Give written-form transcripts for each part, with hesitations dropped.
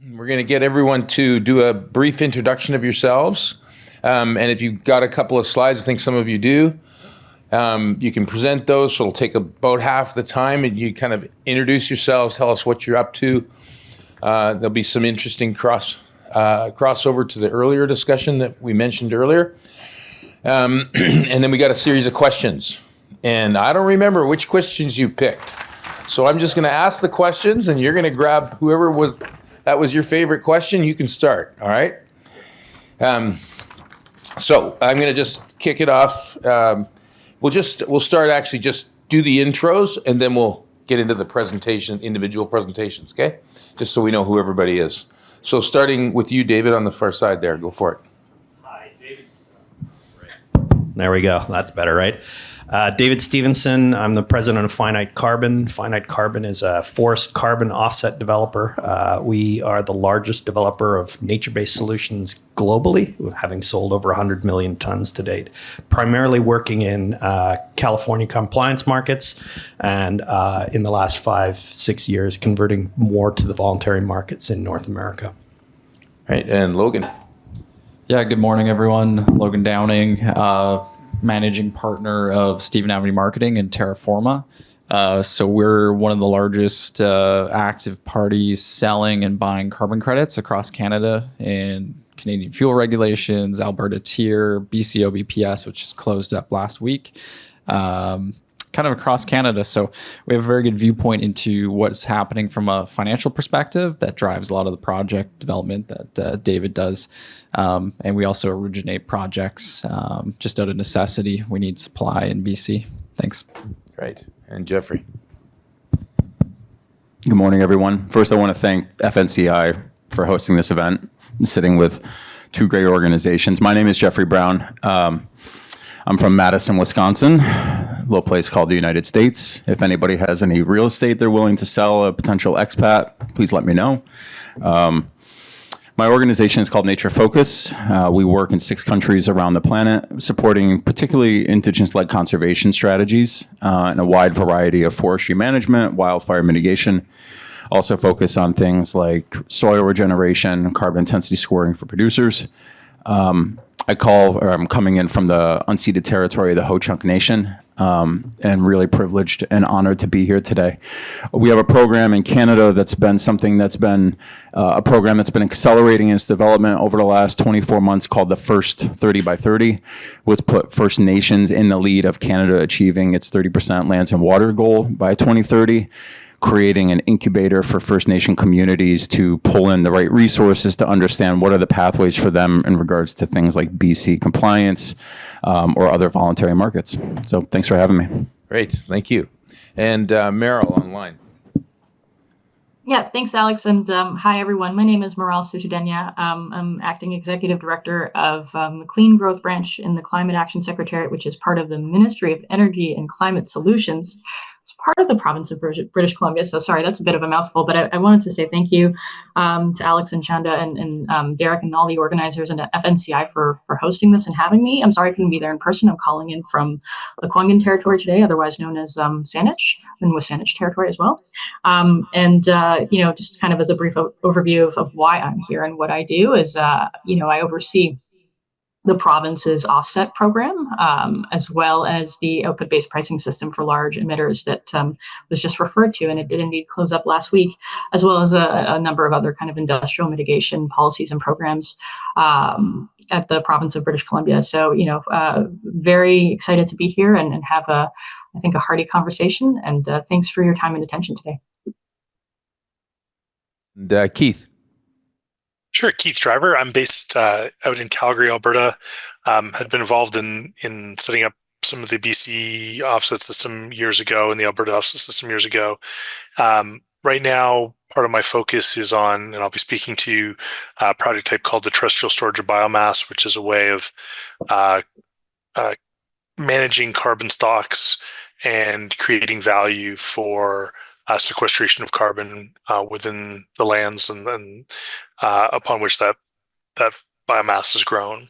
We're going to get everyone to do a brief introduction of yourselves. And if you've got a couple of slides, I think some of you do, you can present those. So it'll take about half the time, and you kind of introduce yourselves, tell us what you're up to. There'll be some interesting crossover to the earlier discussion that we mentioned earlier. And then we got a series of questions. And I don't remember which questions you picked. So I'm just going to ask the questions, and you're going to grab whoever that was your favorite question. You can start, all right? So I'm going to just kick it off. We'll start actually just do the intros, and then we'll get into the individual presentations, okay? Just so we know who everybody is. So starting with you, David, on the far side there. Go for it. Hi, David. There we go. That's better, right? David Stevenson. I'm the president of Finite Carbon. Finite Carbon is a forest carbon offset developer. We are the largest developer of nature-based solutions globally, having sold over 100 million tons to date, primarily working in California compliance markets, and in the last 5-6 years, converting more to the voluntary markets in North America. Right, and Logan. Yeah, good morning, everyone. Logan Downing, managing partner of Stephen Avenue Marketing and Terraforma. So we're one of the largest active parties selling and buying carbon credits across Canada in Canadian fuel regulations, Alberta tier, BC OBPS, which is closed up last week, kind of across Canada. So we have a very good viewpoint into what's happening from a financial perspective that drives a lot of the project development that David does. And we also originate projects just out of necessity. We need supply in BC. Thanks. Great. And Jeffrey. Good morning, everyone. First, I want to thank FNCI for hosting this event. I'm sitting with two great organizations. My name is Jeffrey Brown. I'm from Madison, Wisconsin, a little place called the United States. If anybody has any real estate they're willing to sell a potential expat, please let me know. My organization is called Nature Focus. We work in 6 countries around the planet, supporting particularly indigenous-led conservation strategies and a wide variety of forestry management, wildfire mitigation. Also focus on things like soil regeneration, carbon intensity scoring for producers. I'm coming in from the unceded territory of the Ho-Chunk Nation, and really privileged and honored to be here today. We have a program in Canada that's been a program that's been accelerating its development over the last 24 months called the First 30 by 30, which put First Nations in the lead of Canada achieving its 30% lands and water goal by 2030. Creating an incubator for First Nation communities to pull in the right resources to understand what are the pathways for them in regards to things like BC compliance or other voluntary markets. So thanks for having me. Great, thank you. And Maral online. Yeah, thanks, Alex. And hi, everyone. My name is Maral Sotoudehnia. I'm acting executive director of the Clean Growth Branch in the Climate Action Secretariat, which is part of the Ministry of Energy and Climate Solutions. It's part of the province of British Columbia. So sorry, that's a bit of a mouthful, but I wanted to say thank you to Alex and Chanda and Derek and all the organizers and to FNCI for hosting this and having me. I'm sorry I couldn't be there in person. I'm calling in from the Kwangin territory today, otherwise known as Saanich, and Wasanich territory as well. Just kind of as a brief overview of why I'm here and what I do is, I oversee the province's offset program, as well as the output-based pricing system for large emitters that was just referred to, and it did indeed close up last week, as well as a number of other kind of industrial mitigation policies and programs at the province of British Columbia. So, very excited to be here and have I think, a hearty conversation, and thanks for your time and attention today. And Keith. Sure, Keith Driver. I'm based out in Calgary, Alberta. Had been involved in setting up some of the BC offset system years ago and the Alberta offset system years ago. Right now, part of my focus is on, and I'll be speaking to a project type called the terrestrial storage of biomass, which is a way of managing carbon stocks and creating value for sequestration of carbon within the lands and upon which that biomass has grown.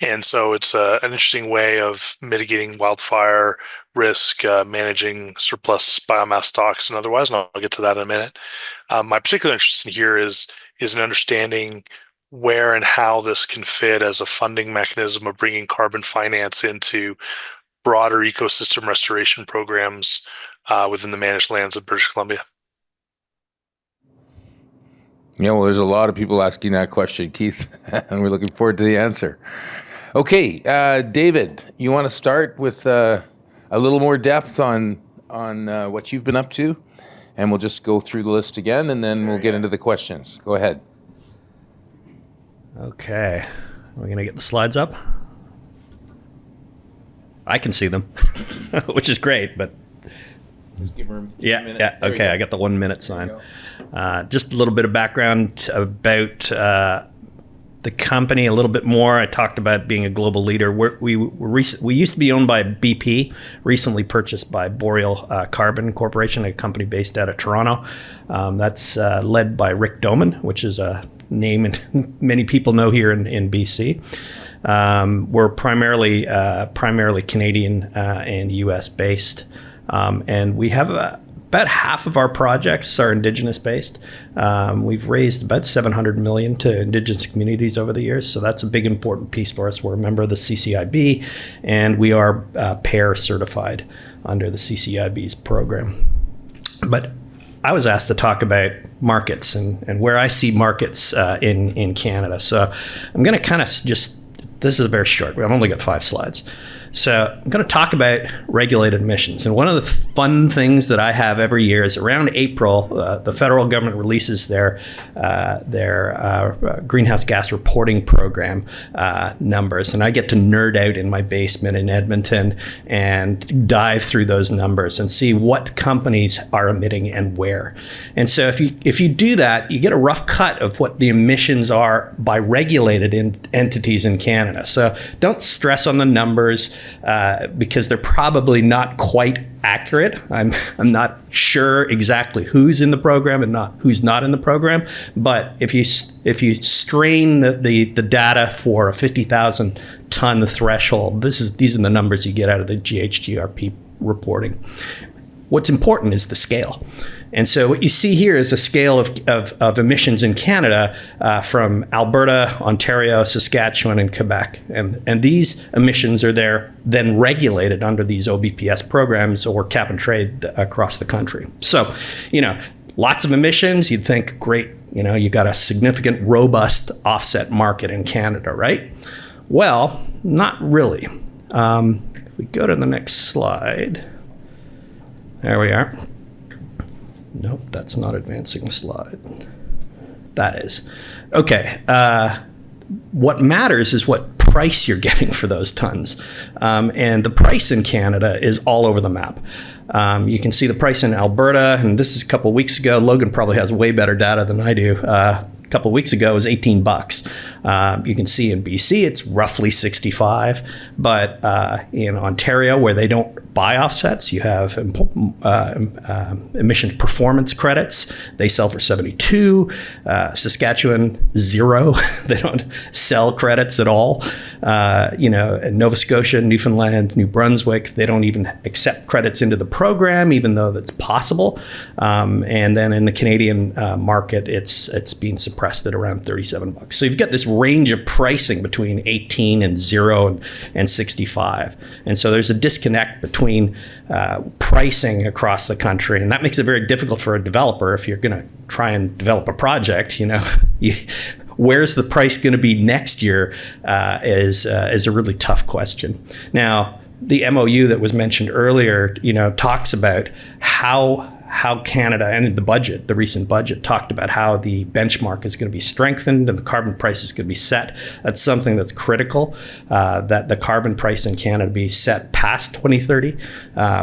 And so it's an interesting way of mitigating wildfire risk, managing surplus biomass stocks and otherwise, and I'll get to that in a minute. My particular interest in here is in understanding where and how this can fit as a funding mechanism of bringing carbon finance into broader ecosystem restoration programs within the managed lands of British Columbia. Yeah, well, there's a lot of people asking that question, Keith, and we're looking forward to the answer. Okay, David, you want to start with a little more depth on what you've been up to, and we'll just go through the list again, and then we'll get into the questions. Go ahead. Okay. We're going to get the slides up. I can see them, which is great, but Just give her a minute. yeah. Okay, I got the 1 minute sign. Just a little bit of background about the company, a little bit more. I talked about being a global leader. We used to be owned by BP, recently purchased by Boreal Carbon Corporation, a company based out of Toronto. That's led by Rick Doman, which is a name and many people know here in BC. We're primarily Canadian and U.S. based, and we have about half of our projects are Indigenous based. We've raised about $700 million to Indigenous communities over the years, so that's a big important piece for us. We're a member of the CCIB, and we are PAIR certified under the CCIB's program. But I was asked to talk about markets and where I see markets in Canada. So I'm going to kind of this is very short. I've only got 5 slides. So I'm going to talk about regulated emissions. And one of the fun things that I have every year is around April, the federal government releases their greenhouse gas reporting program numbers. And I get to nerd out in my basement in Edmonton and dive through those numbers and see what companies are emitting and where. And so if you do that, you get a rough cut of what the emissions are by regulated entities in Canada. So don't stress on the numbers. Because they're probably not quite accurate. I'm not sure exactly who's in the program and who's not in the program. But if you strain the data for a 50,000 ton threshold, these are the numbers you get out of the GHGRP reporting. What's important is the scale. And so what you see here is a scale of emissions in Canada from Alberta, Ontario, Saskatchewan, and Quebec. And these emissions are then regulated under these OBPS programs or cap and trade across the country. So, lots of emissions. You'd think, great, you got a significant, robust offset market in Canada, right? Well, not really. If we go to the next slide, there we are. Nope, that's not advancing slide. That is. Okay. What matters is what price you're getting for those tons. And the price in Canada is all over the map. You can see the price in Alberta, and this is a couple of weeks ago. Logan probably has way better data than I do. A couple of weeks ago it was $18. You can see in BC it's roughly 65, but in Ontario, where they don't buy offsets, you have emission performance credits. They sell for 72. Saskatchewan, 0. They don't sell credits at all. In Nova Scotia, Newfoundland, New Brunswick, they don't even accept credits into the program, even though that's possible. And then in the Canadian market, it's being suppressed at around $37. So you've got this range of pricing between 18 and 0 and 65. And so there's a disconnect between pricing across the country. And that makes it very difficult for a developer if you're going to try and develop a project, where's the price going to be next year is a really tough question. Now, the MOU that was mentioned earlier, talks about how Canada and the recent budget talked about how the benchmark is going to be strengthened and the carbon price is going to be set. That's something that's critical, that the carbon price in Canada be set past 2030,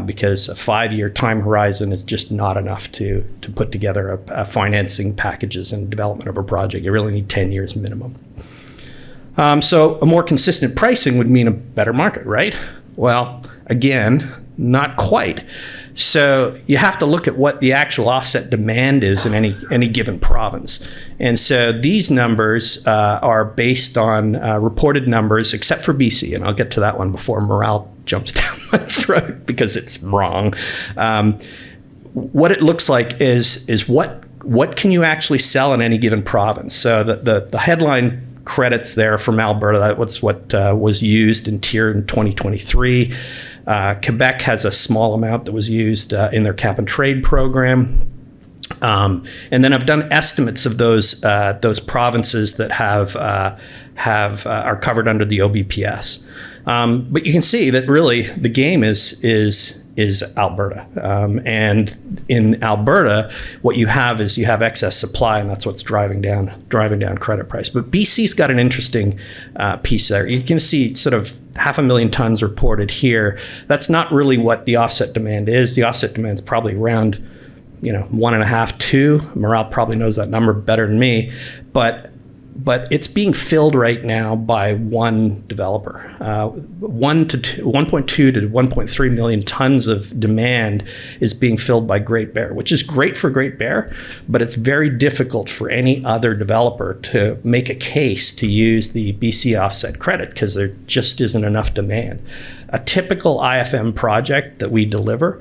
because a 5-year time horizon is just not enough to put together a financing packages and development of a project. You really need 10 years minimum. So a more consistent pricing would mean a better market, right? Well, again, not quite. So you have to look at what the actual offset demand is in any given province. And so these numbers are based on reported numbers, except for BC. And I'll get to that one before Maral jumps down my throat because it's wrong. What it looks like is what can you actually sell in any given province? So the headline credits there from Alberta, that was what was used in tier in 2023. Quebec has a small amount that was used in their cap and trade program. And then I've done estimates of those provinces that are covered under the OBPS. But you can see that really the game is Alberta. And in Alberta, what you have is you have excess supply, and that's what's driving down credit price. But BC's got an interesting piece there. You can see sort of 500,000 tons reported here. That's not really what the offset demand is. The offset demand is probably around 1.5, 2. Maral probably knows that number better than me, but it's being filled right now by one developer. 1.2 to 1.3 million tons of demand is being filled by Great Bear, which is great for Great Bear, but it's very difficult for any other developer to make a case to use the BC offset credit because there just isn't enough demand. A typical IFM project that we deliver,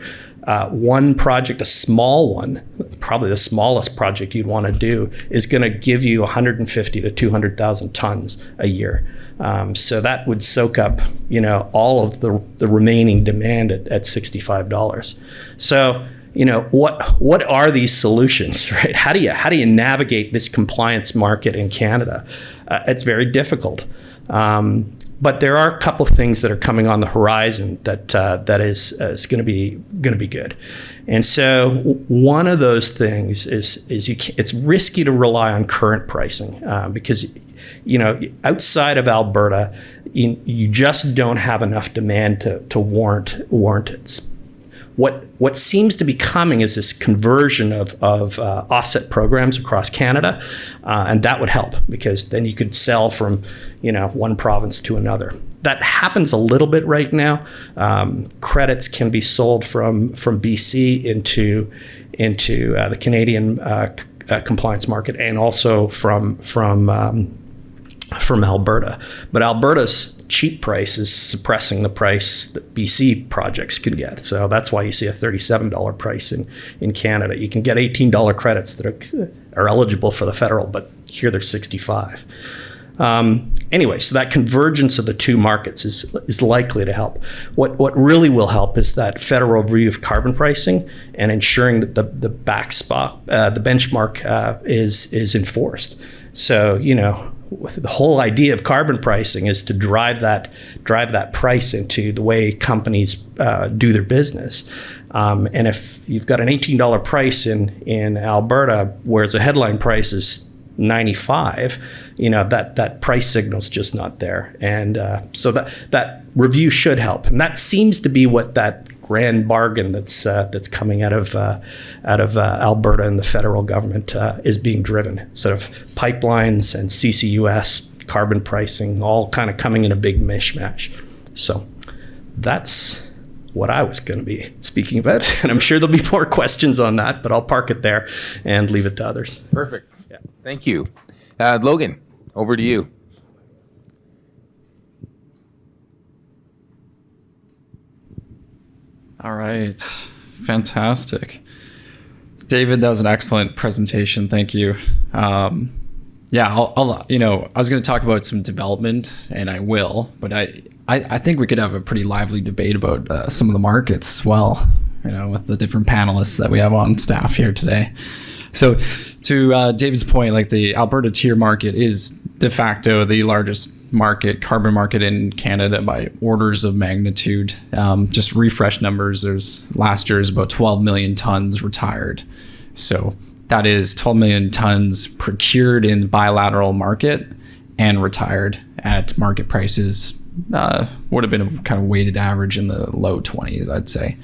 one project, a small one, probably the smallest project you'd want to do, is going to give you 150 to 200,000 tons a year. So that would soak up, all of the remaining demand at $65. So, what are these solutions, right? How do you navigate this compliance market in Canada? It's very difficult. But there are a couple of things that are coming on the horizon that is going to be good. And so one of those things is it's risky to rely on current pricing because outside of Alberta, you just don't have enough demand to warrant it. What seems to be coming is this conversion of offset programs across Canada, and that would help because then you could sell from one province to another. That happens a little bit right now. Credits can be sold from BC into the Canadian compliance market and also from Alberta, but Alberta's cheap price is suppressing the price that BC projects can get. So that's why you see a $37 price in Canada. You can get $18 credits that are eligible for the federal, but here they're 65. Anyway, so that convergence of the two markets is likely to help. What really will help is that federal review of carbon pricing and ensuring that the benchmark is enforced. So, the whole idea of carbon pricing is to drive that price into the way companies do their business. And if you've got an $18 price in Alberta, whereas the headline price is $95, that price signal's just not there. And so that review should help. And that seems to be what that grand bargain that's coming out of Alberta and the federal government is being driven. Sort of pipelines and CCUS, carbon pricing, all kind of coming in a big mishmash. So that's what I was going to be speaking about. And I'm sure there'll be more questions on that, but I'll park it there and leave it to others. Perfect. Yeah. Thank you. Logan, over to you. All right. Fantastic. David, that was an excellent presentation. Thank you. I was going to talk about some development, and I will, but I think we could have a pretty lively debate about some of the markets as well, with the different panelists that we have on staff here today. So to David's point, like the Alberta tier market is de facto the largest carbon market in Canada by orders of magnitude. Just refresh numbers, last year's about 12 million tons retired. So that is 12 million tons procured in bilateral market and retired at market prices. Would have been a kind of weighted average in the low 20s, I'd say.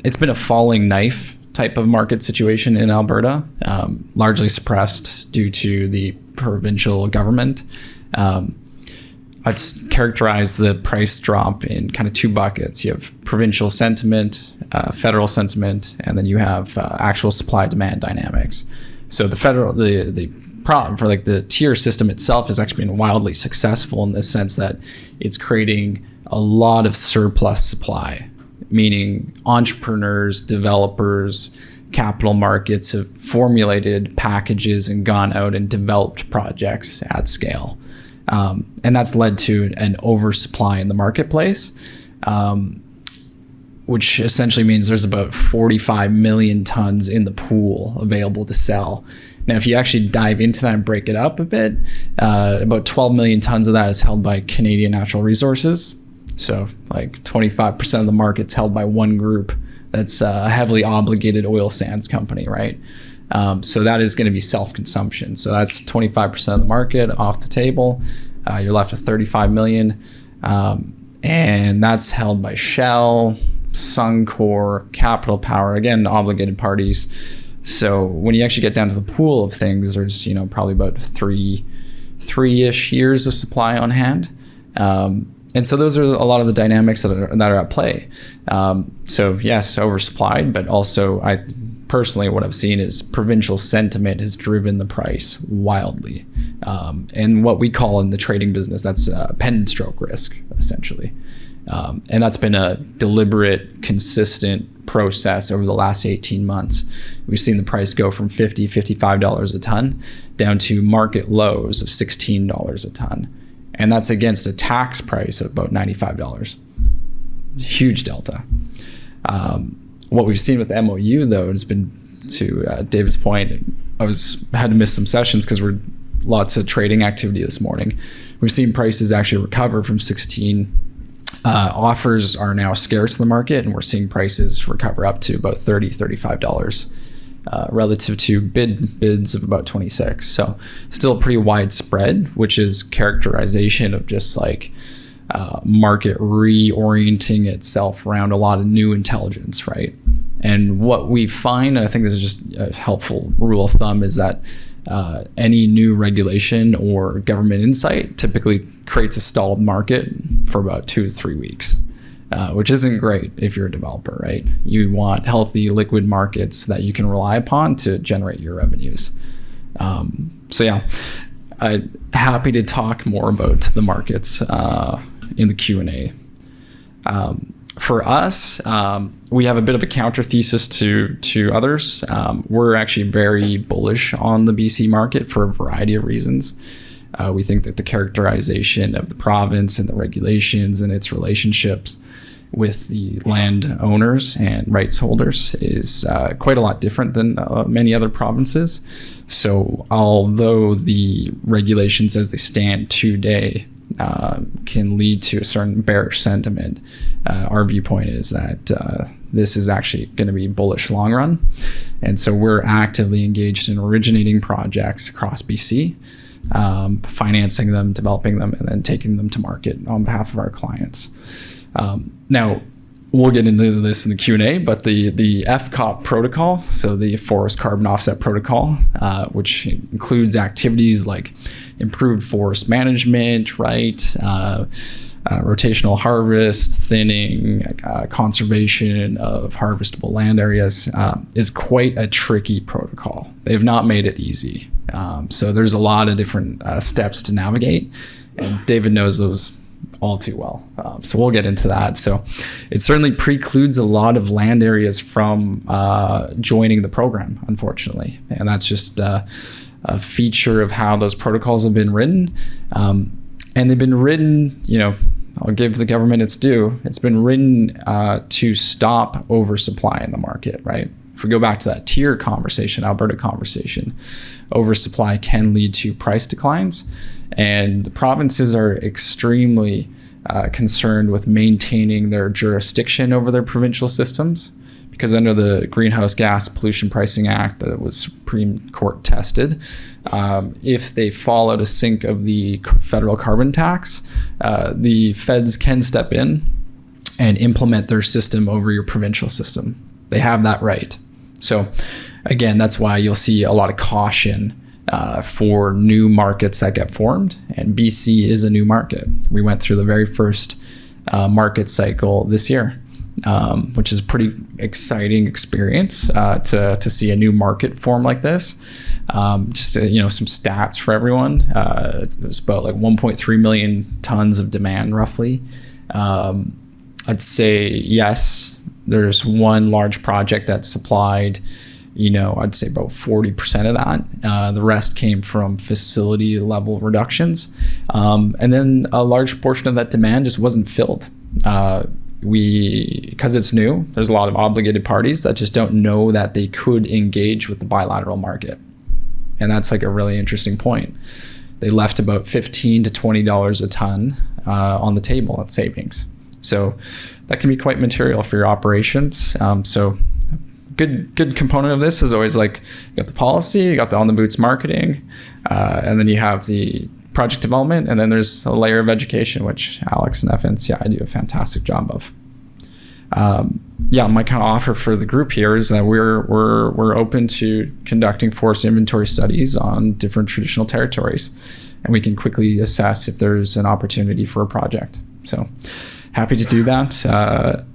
It's been a falling knife type of market situation in Alberta, largely suppressed due to the provincial government. I'd characterize the price drop in kind of two buckets. You have provincial sentiment, federal sentiment, and then you have actual supply-demand dynamics. So the federal, the problem for like the tier system itself has actually been wildly successful in the sense that it's creating a lot of surplus supply, meaning entrepreneurs, developers, capital markets have formulated packages and gone out and developed projects at scale. And that's led to an oversupply in the marketplace, which essentially means there's about 45 million tons in the pool available to sell. Now, if you actually dive into that and break it up a bit, about 12 million tons of that is held by Canadian Natural Resources. So like 25% of the market's held by one group that's a heavily obligated oil sands company, right? So that is going to be self-consumption. So that's 25% of the market off the table. You're left with 35 million. And that's held by Shell, Suncor, Capital Power, again, obligated parties. So when you actually get down to the pool of things, there's, probably about three-ish years of supply on hand. And so those are a lot of the dynamics that are at play. So yes, oversupplied, but also personally, what I've seen is provincial sentiment has driven the price wildly. And what we call in the trading business, that's pen and stroke risk, essentially. And that's been a deliberate, consistent process over the last 18 months. We've seen the price go from $50, $55 a ton down to market lows of $16 a ton. And that's against a tax price of about $95. It's a huge delta. What we've seen with the MOU, though, has been, to David's point, had to miss some sessions because we're lots of trading activity this morning. We've seen prices actually recover from 16. Offers are now scarce in the market, and we're seeing prices recover up to about $30, $35 relative to bids of about 26. So still pretty widespread, which is characterization of just like market reorienting itself around a lot of new intelligence, right? And what we find, and I think this is just a helpful rule of thumb, is that any new regulation or government insight typically creates a stalled market for about 2 to 3 weeks, which isn't great if you're a developer, right? You want healthy, liquid markets that you can rely upon to generate your revenues. So yeah, I'm happy to talk more about the markets in the Q&A. For us, we have a bit of a counter thesis to others. We're actually very bullish on the BC market for a variety of reasons. We think that the characterization of the province and the regulations and its relationships with the land owners and rights holders is quite a lot different than many other provinces. So although the regulations as they stand today can lead to a certain bearish sentiment, our viewpoint is that this is actually going to be bullish long run. And so we're actively engaged in originating projects across BC, financing them, developing them, and then taking them to market on behalf of our clients. Now, we'll get into this in the Q&A, but the FCOP protocol, so the Forest Carbon Offset Protocol, which includes activities like improved forest management, right, rotational harvest, thinning, conservation of harvestable land areas, is quite a tricky protocol. They've not made it easy. So there's a lot of different steps to navigate, and David knows those all too well. So we'll get into that. So it certainly precludes a lot of land areas from joining the program, unfortunately. And that's just a feature of how those protocols have been written. And they've been written, I'll give the government its due. It's been written to stop oversupply in the market, right? If we go back to that tier conversation, Alberta conversation, oversupply can lead to price declines. And the provinces are extremely concerned with maintaining their jurisdiction over their provincial systems, because under the Greenhouse Gas Pollution Pricing Act that was Supreme Court tested, if they fall out of sync of the federal carbon tax, the feds can step in and implement their system over your provincial system. They have that right. So again, that's why you'll see a lot of caution for new markets that get formed. And BC is a new market. We went through the very first market cycle this year, which is a pretty exciting experience to see a new market form like this. Just some stats for everyone. It was about like 1.3 million tons of demand roughly. I'd say yes, there's one large project that supplied, I'd say about 40% of that. The rest came from facility level reductions. And then a large portion of that demand just wasn't filled. Because it's new, there's a lot of obligated parties that just don't know that they could engage with the bilateral market. And that's like a really interesting point. They left about $15 to $20 a ton on the table at savings. So that can be quite material for your operations. So good component of this is always like you got the policy, you got the on the boots marketing, and then you have the project development, and then there's a layer of education, which Alex and FNCI do a fantastic job of. My kind of offer for the group here is that we're open to conducting forest inventory studies on different traditional territories, and we can quickly assess if there's an opportunity for a project. So happy to do that.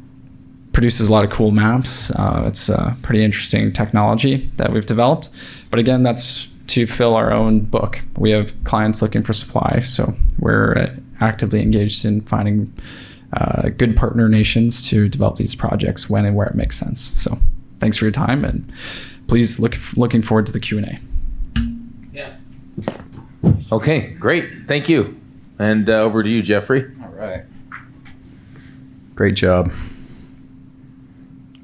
Produces a lot of cool maps. It's a pretty interesting technology that we've developed. But again, that's to fill our own book. We have clients looking for supply, so we're actively engaged in finding good partner nations to develop these projects when and where it makes sense. So thanks for your time, and please looking forward to the Q&A. Yeah. Okay, great. Thank you. And over to you, Jeffrey. All right. Great job.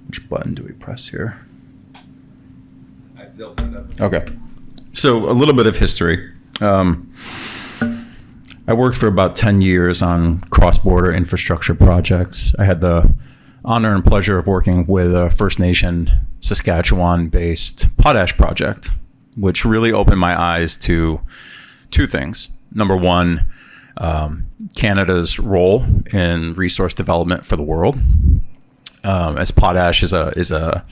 Which button do we press here? Okay. So a little bit of history. I worked for about 10 years on cross-border infrastructure projects. I had the honor and pleasure of working with a First Nation Saskatchewan-based potash project, which really opened my eyes to two things. Number one, Canada's role in resource development for the world, as potash is a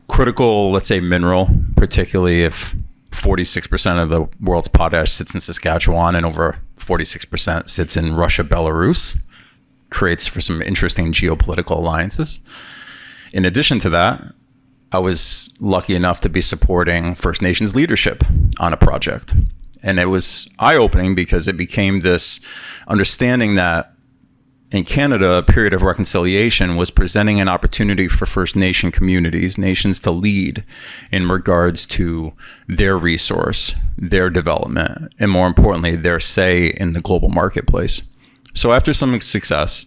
critical, let's say, mineral, particularly if 46% of the world's potash sits in Saskatchewan and over 46% sits in Russia, Belarus, creates for some interesting geopolitical alliances. In addition to that, I was lucky enough to be supporting First Nations leadership on a project. And it was eye-opening because it became this understanding that in Canada, a period of reconciliation was presenting an opportunity for First Nation communities, nations to lead in regards to their resource, their development, and more importantly, their say in the global marketplace. So after some success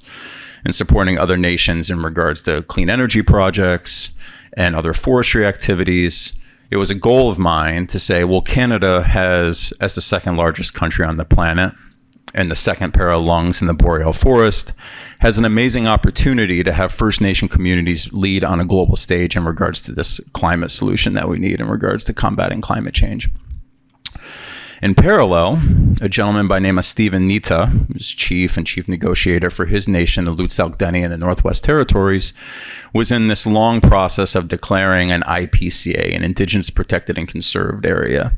in supporting other nations in regards to clean energy projects and other forestry activities, it was a goal of mine to say, well, Canada has, as the second largest country on the planet, and the second pair of lungs in the boreal forest, has an amazing opportunity to have First Nation communities lead on a global stage in regards to this climate solution that we need in regards to combating climate change. In parallel, a gentleman by name of Steven Nita, who's chief and chief negotiator for his nation, the Sotoudehnia in the Northwest Territories, was in this long process of declaring an IPCA, an Indigenous Protected and Conserved Area,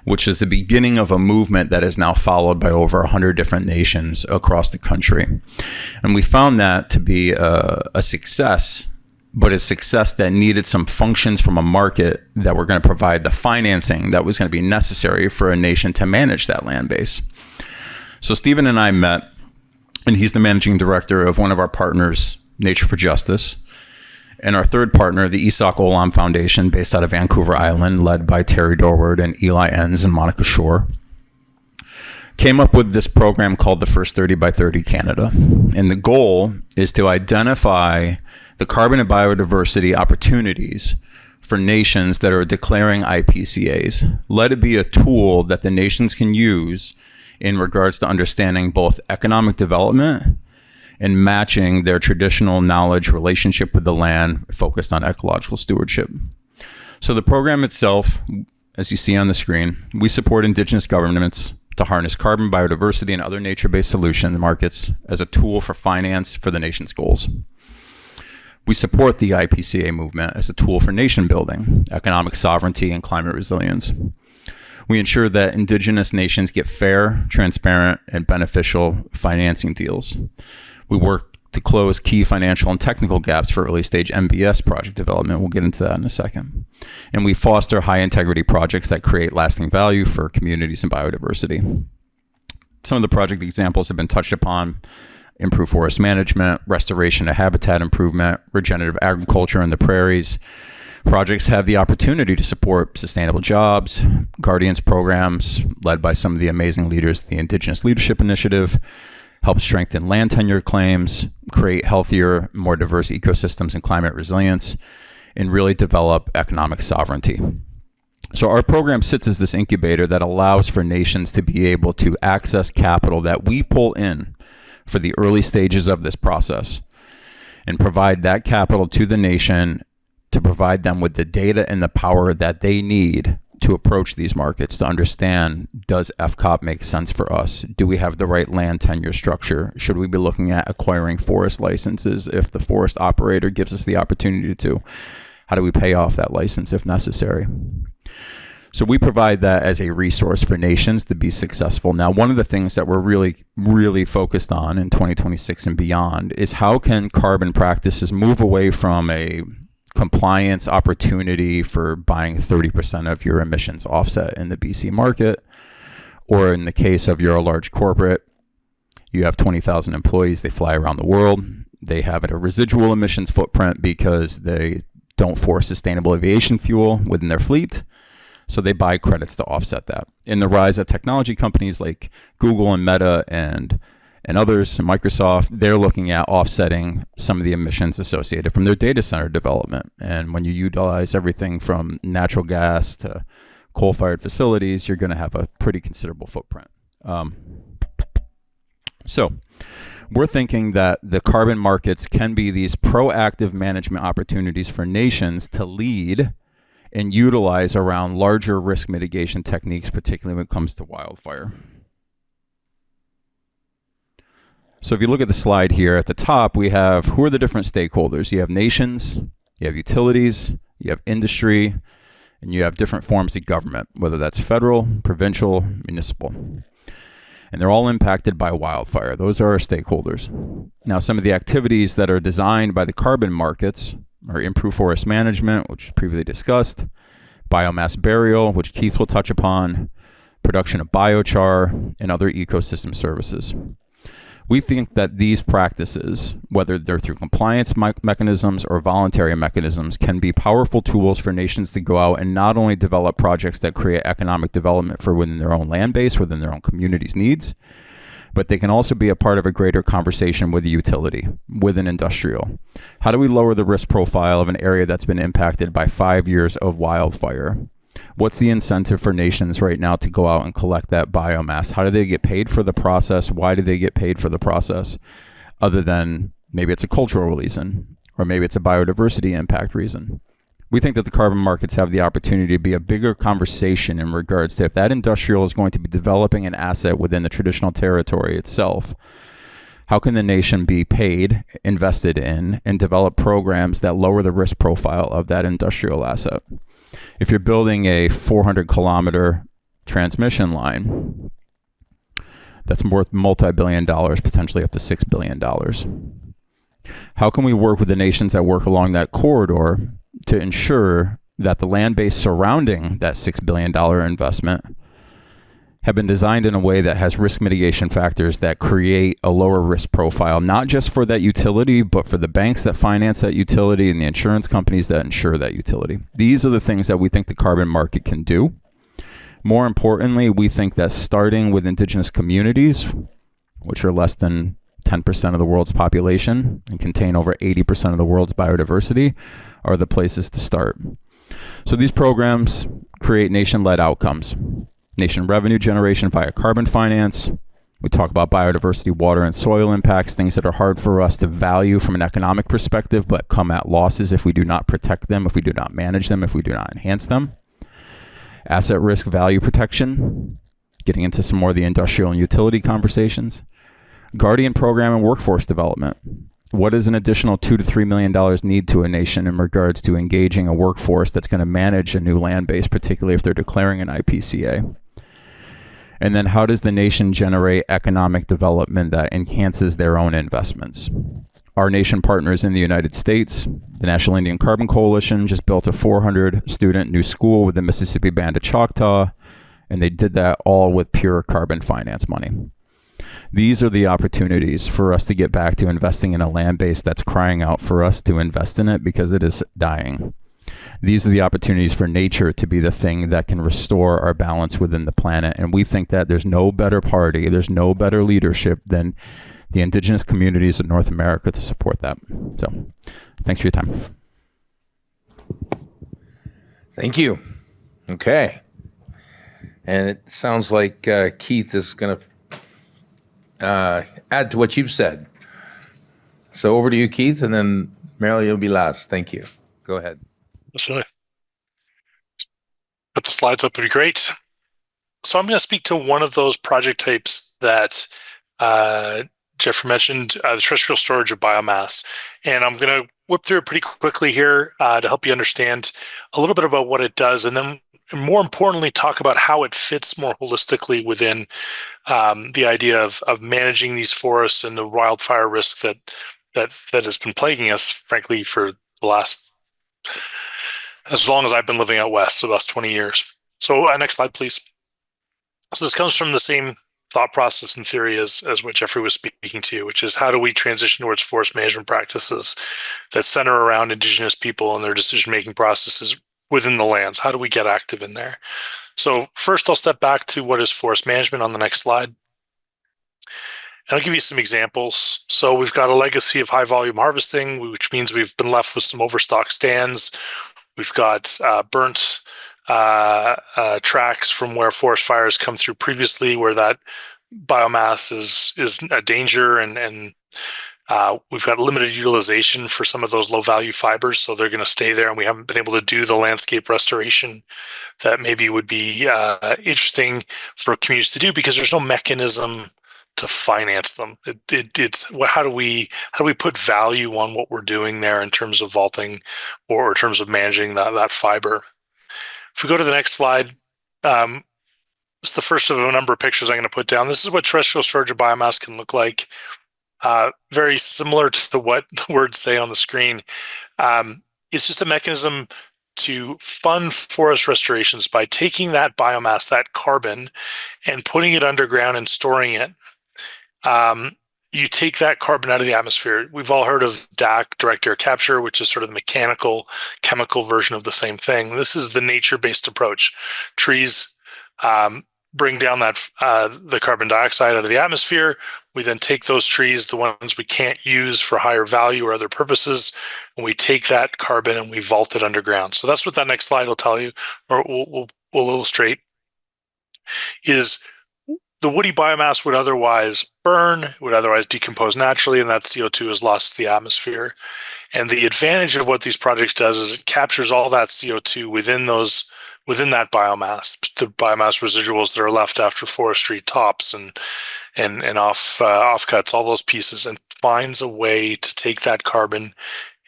which is the beginning of a movement that is now followed by over 100 different nations across the country. And we found that to be a success, but a success that needed some functions from a market that were going to provide the financing that was going to be necessary for a nation to manage that land base. So Stephen and I met, and he's the managing director of one of our partners, Nature for Justice, and our third partner, the Isak Olam Foundation, based out of Vancouver Island, led by Terry Dorward and Eli Enns and Monica Shore, came up with this program called the First 30 by 30 Canada. And the goal is to identify the carbon and biodiversity opportunities for nations that are declaring IPCAs. Let it be a tool that the nations can use in regards to understanding both economic development and matching their traditional knowledge relationship with the land focused on ecological stewardship. So the program itself, as you see on the screen, we support Indigenous governments to harness carbon, biodiversity, and other nature-based solution markets as a tool for finance for the nation's goals. We support the IPCA movement as a tool for nation building, economic sovereignty, and climate resilience. We ensure that Indigenous nations get fair, transparent, and beneficial financing deals. We work to close key financial and technical gaps for early stage INBS project development. We'll get into that in a second. And we foster high integrity projects that create lasting value for communities and biodiversity. Some of the project examples have been touched upon: improved forest management, restoration of habitat improvement, regenerative agriculture in the prairies. Projects have the opportunity to support sustainable jobs, guardians programs led by some of the amazing leaders of the Indigenous Leadership Initiative, help strengthen land tenure claims, create healthier, more diverse ecosystems and climate resilience, and really develop economic sovereignty. So our program sits as this incubator that allows for nations to be able to access capital that we pull in for the early stages of this process and provide that capital to the nation to provide them with the data and the power that they need to approach these markets to understand, does FCOP make sense for us? Do we have the right land tenure structure? Should we be looking at acquiring forest licenses if the forest operator gives us the opportunity to? How do we pay off that license if necessary? So we provide that as a resource for nations to be successful. Now, one of the things that we're really focused on in 2026 and beyond is how can carbon practices move away from a compliance opportunity for buying 30% of your emissions offset in the BC market, or in the case of you're a large corporate, you have 20,000 employees, they fly around the world, they have a residual emissions footprint because they don't force sustainable aviation fuel within their fleet, so they buy credits to offset that. In the rise of technology companies like Google and Meta and others, Microsoft, they're looking at offsetting some of the emissions associated from their data center development. And when you utilize everything from natural gas to coal-fired facilities, you're going to have a pretty considerable footprint. So we're thinking that the carbon markets can be these proactive management opportunities for nations to lead and utilize around larger risk mitigation techniques, particularly when it comes to wildfire. So if you look at the slide here at the top, we have who are the different stakeholders. You have nations, you have utilities, you have industry, and you have different forms of government, whether that's federal, provincial, municipal. And they're all impacted by wildfire. Those are our stakeholders. Now, some of the activities that are designed by the carbon markets are improved forest management, which was previously discussed, biomass burial, which Keith will touch upon, production of biochar, and other ecosystem services. We think that these practices, whether they're through compliance mechanisms or voluntary mechanisms, can be powerful tools for nations to go out and not only develop projects that create economic development for within their own land base, within their own community's needs, but they can also be a part of a greater conversation with a utility, with an industrial. How do we lower the risk profile of an area that's been impacted by 5 years of wildfire? What's the incentive for nations right now to go out and collect that biomass? How do they get paid for the process? Why do they get paid for the process? Other than maybe it's a cultural reason, or maybe it's a biodiversity impact reason. We think that the carbon markets have the opportunity to be a bigger conversation in regards to if that industrial is going to be developing an asset within the traditional territory itself, how can the nation be paid, invested in, and develop programs that lower the risk profile of that industrial asset? If you're building a 400-kilometer transmission line, that's worth multi-billion dollars, potentially up to $6 billion. How can we work with the nations that work along that corridor to ensure that the land base surrounding that $6 billion investment have been designed in a way that has risk mitigation factors that create a lower risk profile, not just for that utility, but for the banks that finance that utility and the insurance companies that insure that utility. These are the things that we think the carbon market can do. More importantly, we think that starting with Indigenous communities, which are less than 10% of the world's population and contain over 80% of the world's biodiversity, are the places to start. So these programs create nation-led outcomes. Nation revenue generation via carbon finance. We talk about biodiversity, water, and soil impacts, things that are hard for us to value from an economic perspective, but come at losses if we do not protect them, if we do not manage them, if we do not enhance them. Asset risk value protection, getting into some more of the industrial and utility conversations. Guardian program and workforce development. What does an additional $2 to $3 million need to a nation in regards to engaging a workforce that's going to manage a new land base, particularly if they're declaring an IPCA? And then how does the nation generate economic development that enhances their own investments? Our nation partners in the United States, the National Indian Carbon Coalition, just built a 400-student new school with the Mississippi Band of Choctaw, and they did that all with pure carbon finance money. These are the opportunities for us to get back to investing in a land base that's crying out for us to invest in it because it is dying. These are the opportunities for nature to be the thing that can restore our balance within the planet. And we think that there's no better party, there's no better leadership than the indigenous communities of North America to support that. So thanks for your time. Thank you. Okay. And it sounds like Keith is going to add to what you've said. So over to you, Keith, and then Maral, you'll be last. Thank you. Go ahead. Absolutely. Put the slides up would be great. So I'm going to speak to one of those project types that Jeffrey mentioned, the terrestrial storage of biomass. And I'm going to whip through it pretty quickly here to help you understand a little bit about what it does, and then more importantly, talk about how it fits more holistically within the idea of managing these forests and the wildfire risk that has been plaguing us, frankly, for the last, as long as I've been living out west, so the last 20 years. So next slide, please. So this comes from the same thought process and theory as what Jeffrey was speaking to, which is how do we transition towards forest management practices that center around Indigenous people and their decision-making processes within the lands? How do we get active in there? So first, I'll step back to what is forest management on the next slide. And I'll give you some examples. So we've got a legacy of high volume harvesting, which means we've been left with some overstock stands. We've got burnt tracks from where forest fires come through previously, where that biomass is a danger, and we've got limited utilization for some of those low value fibers, so they're going to stay there, and we haven't been able to do the landscape restoration that maybe would be interesting for communities to do because there's no mechanism to finance them. It's how do we put value on what we're doing there in terms of vaulting or in terms of managing that fiber. If we go to the next slide, it's the first of a number of pictures I'm going to put down. This is what terrestrial storage of biomass can look like. Very similar to what the words say on the screen. It's just a mechanism to fund forest restorations by taking that biomass, that carbon, and putting it underground and storing it. You take that carbon out of the atmosphere. We've all heard of DAC, direct air capture, which is sort of the mechanical, chemical version of the same thing. This is the nature-based approach. Trees bring down the carbon dioxide out of the atmosphere. We then take those trees, the ones we can't use for higher value or other purposes, and we take that carbon and we vault it underground. So that's what that next slide will tell you, or we'll illustrate, is the woody biomass would otherwise burn, would otherwise decompose naturally, and that CO2 is lost to the atmosphere. And the advantage of what these projects does is it captures all that CO2 within that biomass, the biomass residuals that are left after forestry tops and offcuts, all those pieces, and finds a way to take that carbon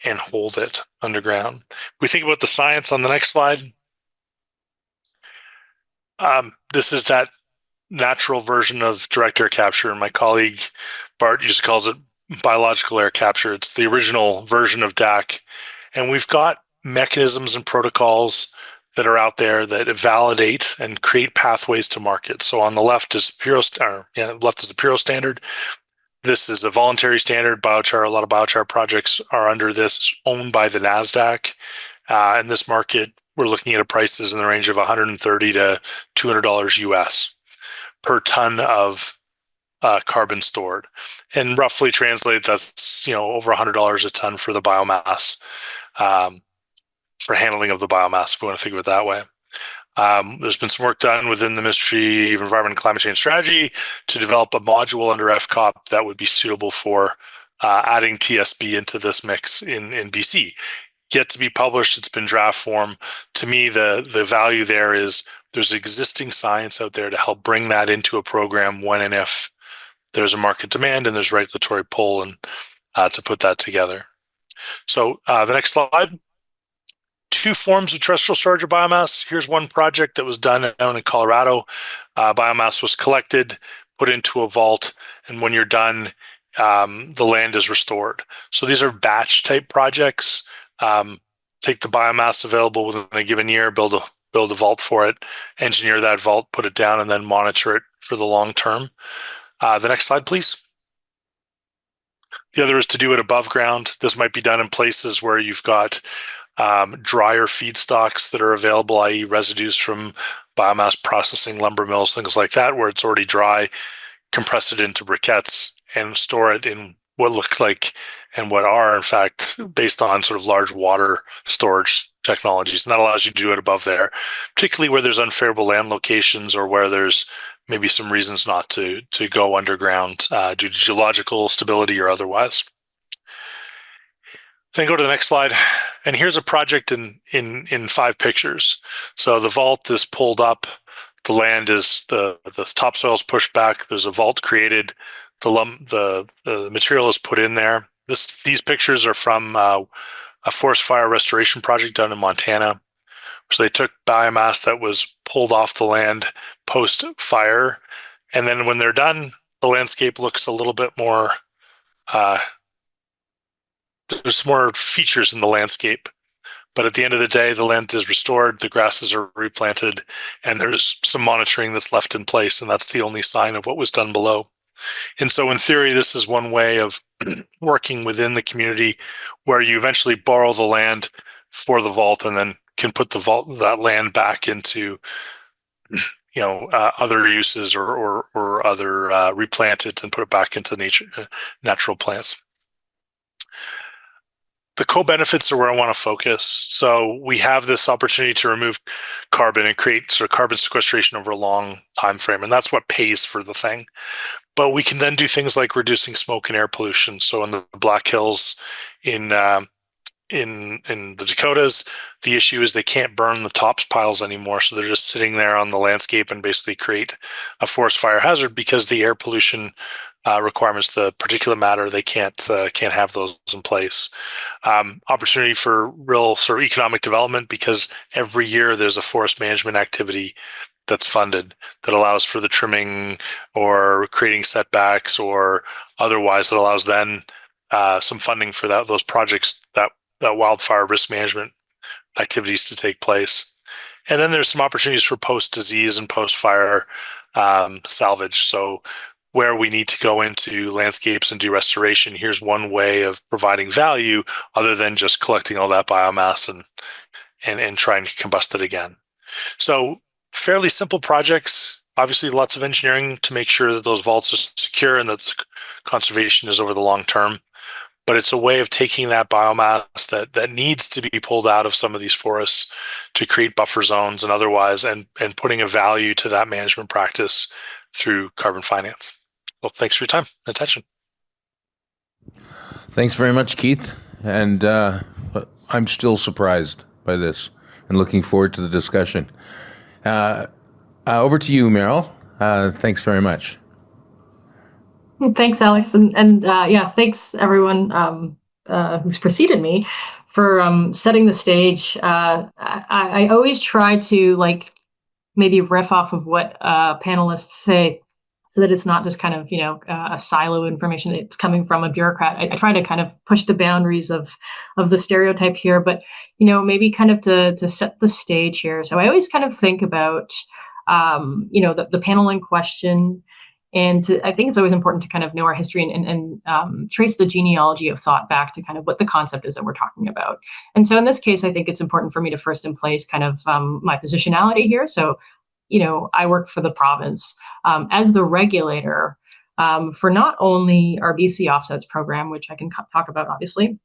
and hold it underground. We think about the science on the next slide. This is that natural version of direct air capture, and my colleague Bart just calls it biological air capture. It's the original version of DAC, and we've got mechanisms and protocols that are out there that validate and create pathways to market. So on the left is the Puro standard. This is a voluntary standard. Biochar, a lot of biochar projects are under this. It's owned by the NASDAQ. In this market, we're looking at prices in the range of $130 to $200 US per ton of carbon stored. And roughly translate, that's over $100 a ton for the biomass, for handling of the biomass, if we want to think of it that way. There's been some work done within the Ministry of Environment and Climate Change Strategy to develop a module under FCOP that would be suitable for adding TSB into this mix in BC. Yet to be published, it's been draft form. To me, the value there is there's existing science out there to help bring that into a program when and if there's a market demand and there's regulatory pull and to put that together. So the next slide two forms of terrestrial storage of biomass. Here's one project that was done down in Colorado. Biomass was collected, put into a vault, and when you're done, the land is restored. So these are batch type projects. Take the biomass available within a given year, build a vault for it, engineer that vault, put it down, and then monitor it for the long term. The next slide, please. The other is to do it above ground. This might be done in places where you've got drier feedstocks that are available, i.e. residues from biomass processing, lumber mills, things like that, where it's already dry, compress it into briquettes and store it in what looks like and what are, in fact, based on sort of large water storage technologies. And that allows you to do it above there, particularly where there's unfavorable land locations or where there's maybe some reasons not to go underground due to geological stability or otherwise. Then go to the next slide. And here's a project in 5 pictures. So the vault is pulled up. The land is, the topsoil is pushed back. There's a vault created. The material is put in there. These pictures are from a forest fire restoration project done in Montana. So they took biomass that was pulled off the land post-fire. And then when they're done, the landscape looks a little bit more, there's more features in the landscape. But at the end of the day, the land is restored, the grasses are replanted, and there's some monitoring that's left in place. And that's the only sign of what was done below. And so in theory, this is one way of working within the community where you eventually borrow the land for the vault and then can put that land back into other uses or other replant it and put it back into natural plants. The co-benefits are where I want to focus. So we have this opportunity to remove carbon and create sort of carbon sequestration over a long time frame, and that's what pays for the thing. But we can then do things like reducing smoke and air pollution. So in the Black Hills in the Dakotas, the issue is they can't burn the tops piles anymore. So they're just sitting there on the landscape and basically create a forest fire hazard because the air pollution requirements, the particulate matter, they can't have those in place. Opportunity for real sort of economic development because every year there's a forest management activity that's funded that allows for the trimming or creating setbacks or otherwise that allows then some funding for those projects, that wildfire risk management activities to take place. And then there's some opportunities for post-disease and post-fire salvage. So where we need to go into landscapes and do restoration, here's one way of providing value other than just collecting all that biomass and trying to combust it again. So fairly simple projects, obviously lots of engineering to make sure that those vaults are secure and that the conservation is over the long term. But it's a way of taking that biomass that needs to be pulled out of some of these forests to create buffer zones and otherwise, and putting a value to that management practice through carbon finance. Well, thanks for your time and attention. Thanks very much, Keith. And I'm still surprised by this and looking forward to the discussion. Over to you, Maral. Thanks very much. Thanks, Alex. And thanks everyone who's preceded me for setting the stage. I always try to maybe riff off of what panelists say, so that it's not just kind of, a silo information that's coming from a bureaucrat. I try to kind of push the boundaries of the stereotype here, but, maybe kind of to set the stage here. So I always kind of think about, the panel in question. And I think it's always important to kind of know our history and trace the genealogy of thought back to kind of what the concept is that we're talking about. And so in this case, I think it's important for me to first in place kind of my positionality here. So, I work for the province as the regulator for not only our BC offsets program, which I can talk about obviously,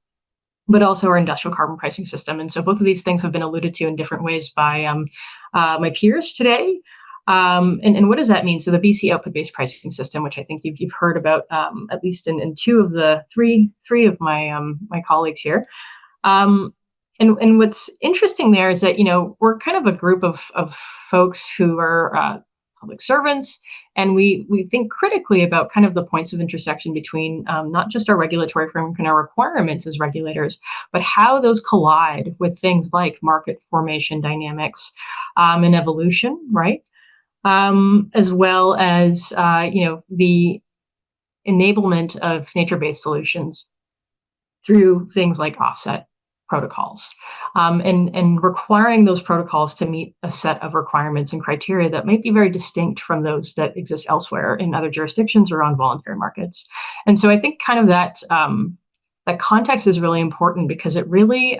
but also our industrial carbon pricing system. And so both of these things have been alluded to in different ways by my peers today. And what does that mean? So the BC output-based pricing system, which I think you've heard about at least in two of the three of my my colleagues here. And what's interesting there is that we're kind of a group of folks who are public servants, and we think critically about kind of the points of intersection between not just our regulatory framework and our requirements as regulators, but how those collide with things like market formation dynamics and evolution, right? As well as the enablement of nature-based solutions through things like offset protocols, and requiring those protocols to meet a set of requirements and criteria that might be very distinct from those that exist elsewhere in other jurisdictions or on voluntary markets. And so I think kind of that context is really important, because it really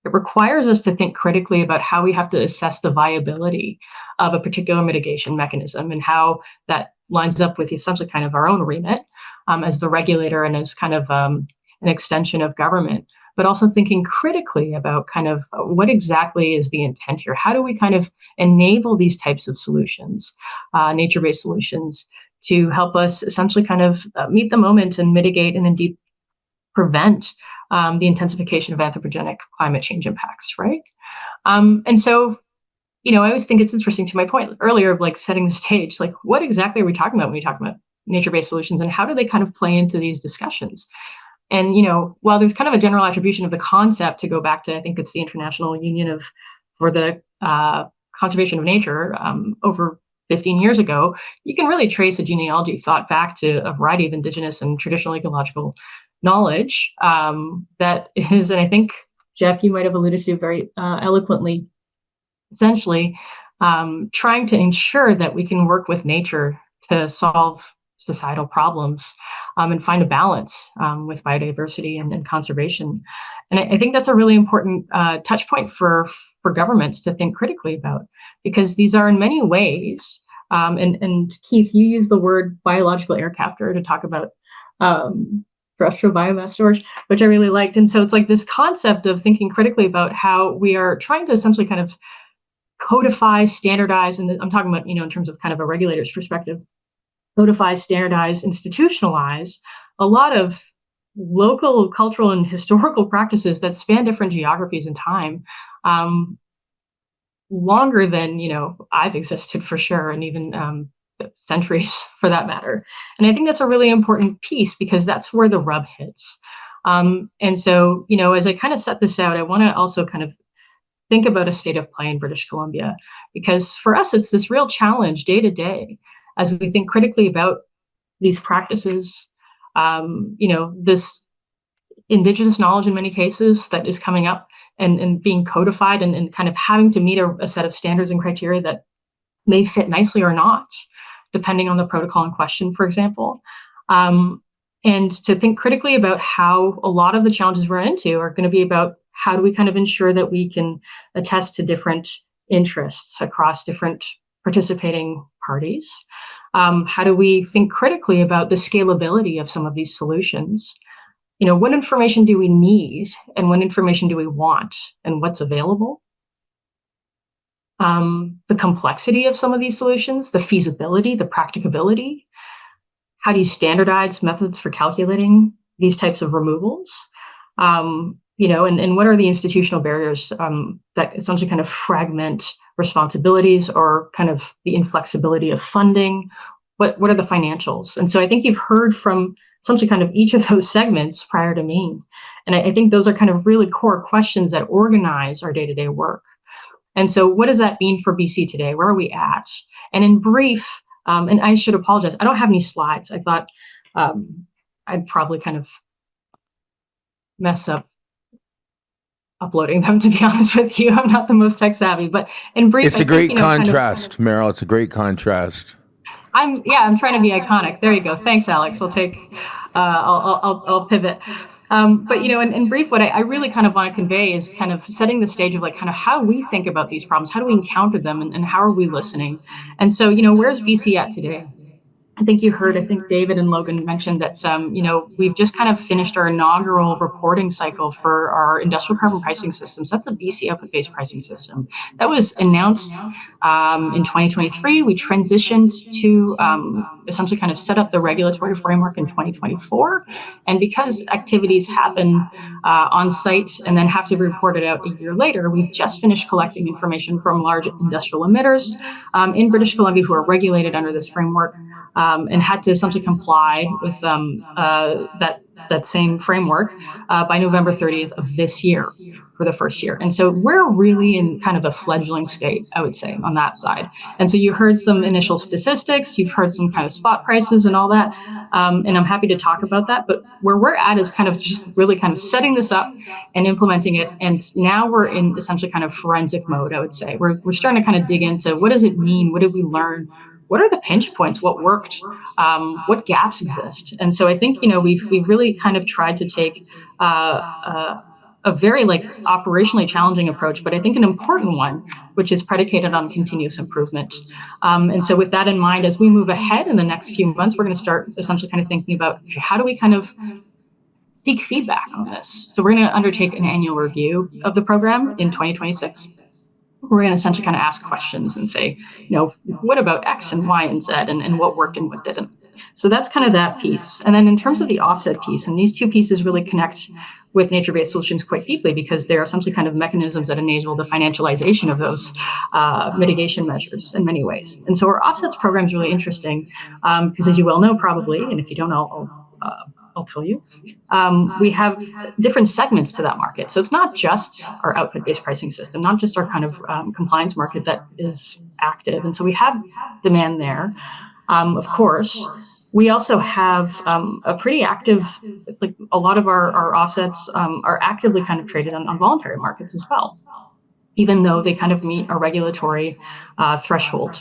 it requires us to think critically about how we have to assess the viability of a particular mitigation mechanism and how that lines up with essentially kind of our own remit as the regulator and as kind of an extension of government, but also thinking critically about kind of what exactly is the intent here? How do we kind of enable these types of solutions, nature-based solutions, to help us essentially kind of meet the moment and mitigate and indeed prevent the intensification of anthropogenic climate change impacts, right? And so, I always think it's interesting, to my point earlier of like setting the stage, like what exactly are we talking about when we talk about nature-based solutions, and how do they kind of play into these discussions? And, while there's kind of a general attribution of the concept to go back to, I think it's the International Union for the Conservation of Nature over 15 years ago, you can really trace a genealogy thought back to a variety of indigenous and traditional ecological knowledge that is, and I think, Jeff, you might have alluded to very eloquently, essentially trying to ensure that we can work with nature to solve societal problems and find a balance with biodiversity and conservation. And I think that's a really important touch point for governments to think critically about, because these are in many ways, and Keith, you used the word biological air capture to talk about terrestrial biomass storage, which I really liked. And so it's like this concept of thinking critically about how we are trying to essentially kind of codify, standardize, and I'm talking about, in terms of kind of a regulator's perspective, codify, standardize, institutionalize a lot of local, cultural, and historical practices that span different geographies and time, longer than, I've existed for sure, and even centuries for that matter. And I think that's a really important piece, because that's where the rub hits. And so, as I kind of set this out, I want to also kind of think about a state of play in British Columbia, because for us, it's this real challenge day to day as we think critically about these practices, this Indigenous knowledge in many cases that is coming up and being codified and kind of having to meet a set of standards and criteria that may fit nicely or not, depending on the protocol in question, for example. And to think critically about how a lot of the challenges we're into are going to be about how do we kind of ensure that we can attest to different interests across different participating parties? How do we think critically about the scalability of some of these solutions? What information do we need, and what information do we want, and what's available? The complexity of some of these solutions, the feasibility, the practicability. How do you standardize methods for calculating these types of removals? And what are the institutional barriers that essentially kind of fragment responsibilities, or kind of the inflexibility of funding? What are the financials? And so I think you've heard from essentially kind of each of those segments prior to me. And I think those are kind of really core questions that organize our day-to-day work. And so what does that mean for BC today? Where are we at? And in brief, and I should apologize, I don't have any slides. I thought I'd probably kind of mess up uploading them, to be honest with you. I'm not the most tech savvy, but in brief, it's a great contrast, Maral. It's a great contrast. I'm trying to be iconic. There you go. Thanks, Alex. I'll pivot. But in brief, what I really kind of want to convey is kind of setting the stage of like kind of how we think about these problems, how do we encounter them, and how are we listening? And so, where's BC at today? I think you heard, I think David and Logan mentioned that, we've just kind of finished our inaugural reporting cycle for our industrial carbon pricing systems. That's the BC output-based pricing system. That was announced in 2023. We transitioned to essentially kind of set up the regulatory framework in 2024. And because activities happen on site and then have to be reported out a year later, we've just finished collecting information from large industrial emitters in British Columbia who are regulated under this framework. And had to essentially comply with that same framework by November 30th of this year for the first year. And so we're really in kind of a fledgling state, I would say, on that side. And so you heard some initial statistics, you've heard some kind of spot prices and all that. And I'm happy to talk about that. But where we're at is kind of just really kind of setting this up and implementing it. And now we're in essentially kind of forensic mode, I would say. We're starting to kind of dig into what does it mean? What did we learn? What are the pinch points? What worked? What gaps exist? And so I think, we've really kind of tried to take a very operationally challenging approach, but I think an important one, which is predicated on continuous improvement. And so with that in mind, as we move ahead in the next few months, we're going to start essentially kind of thinking about, okay, how do we kind of seek feedback on this? So we're going to undertake an annual review of the program in 2026. We're going to essentially kind of ask questions and say, what about X and Y and Z and what worked and what didn't? So that's kind of that piece. And then in terms of the offset piece, and these two pieces really connect with nature-based solutions quite deeply because they're essentially kind of mechanisms that enable the financialization of those mitigation measures in many ways. And so our offsets program is really interesting because as you well know probably, and if you don't, I'll tell you, we have different segments to that market. So it's not just our output-based pricing system, not just our kind of compliance market that is active. And so we have demand there. Of course, we also have a pretty active, a lot of our offsets are actively kind of traded on voluntary markets as well, even though they kind of meet a regulatory threshold.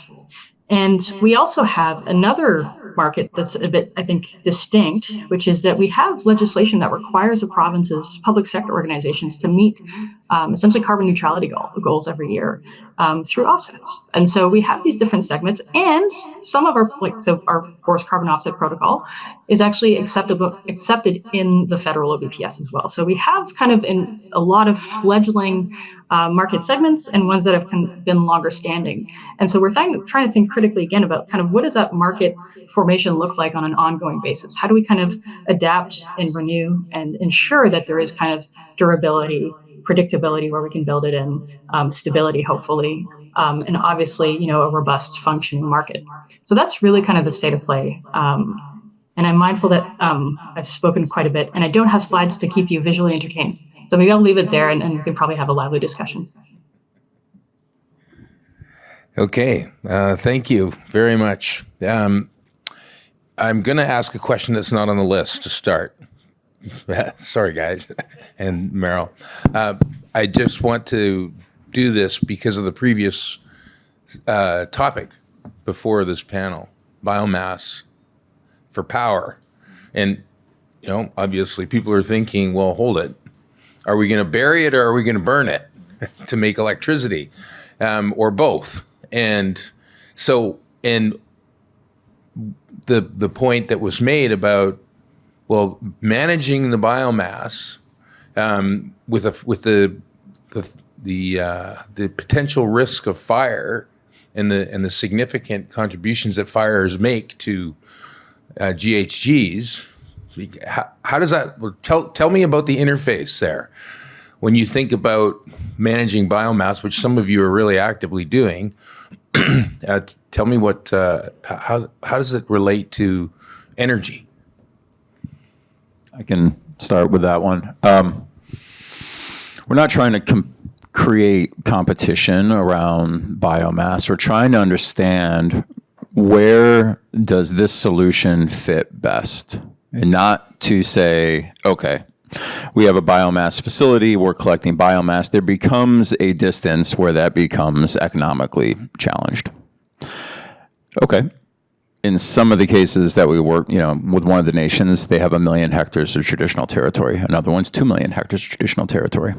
And we also have another market that's a bit, I think, distinct, which is that we have legislation that requires the province's public sector organizations to meet essentially carbon neutrality goals every year through offsets. And so we have these different segments, and some of our forest carbon offset protocol is actually accepted in the federal OBPS as well. So we have kind of in a lot of fledgling market segments and ones that have been longer standing. And so we're trying to think critically again about kind of what does that market formation look like on an ongoing basis? How do we kind of adapt and renew and ensure that there is kind of durability, predictability where we can build it in, stability, hopefully, and obviously, a robust functioning market. So that's really kind of the state of play. And I'm mindful that I've spoken quite a bit and I don't have slides to keep you visually entertained. So maybe I'll leave it there and we can probably have a lively discussion. Okay, thank you very much. I'm going to ask a question that's not on the list to start. Sorry, guys, and Maral. I just want to do this because of the previous topic before this panel, biomass for power. And, obviously people are thinking, well, hold it. Are we going to bury it or are we going to burn it to make electricity or both? And so, the point that was made about, well, managing the biomass with the potential risk of fire and the significant contributions that fires make to GHGs. How does that tell me about the interface there when you think about managing biomass, which some of you are really actively doing? Tell me how does it relate to energy? I can start with that one. We're not trying to create competition around biomass. We're trying to understand where does this solution fit best, and not to say, okay, we have a biomass facility, we're collecting biomass. There becomes a distance where that becomes economically challenged. Okay. In some of the cases that we work, with one of the nations, they have 1 million hectares of traditional territory. Another one's 2 million hectares of traditional territory.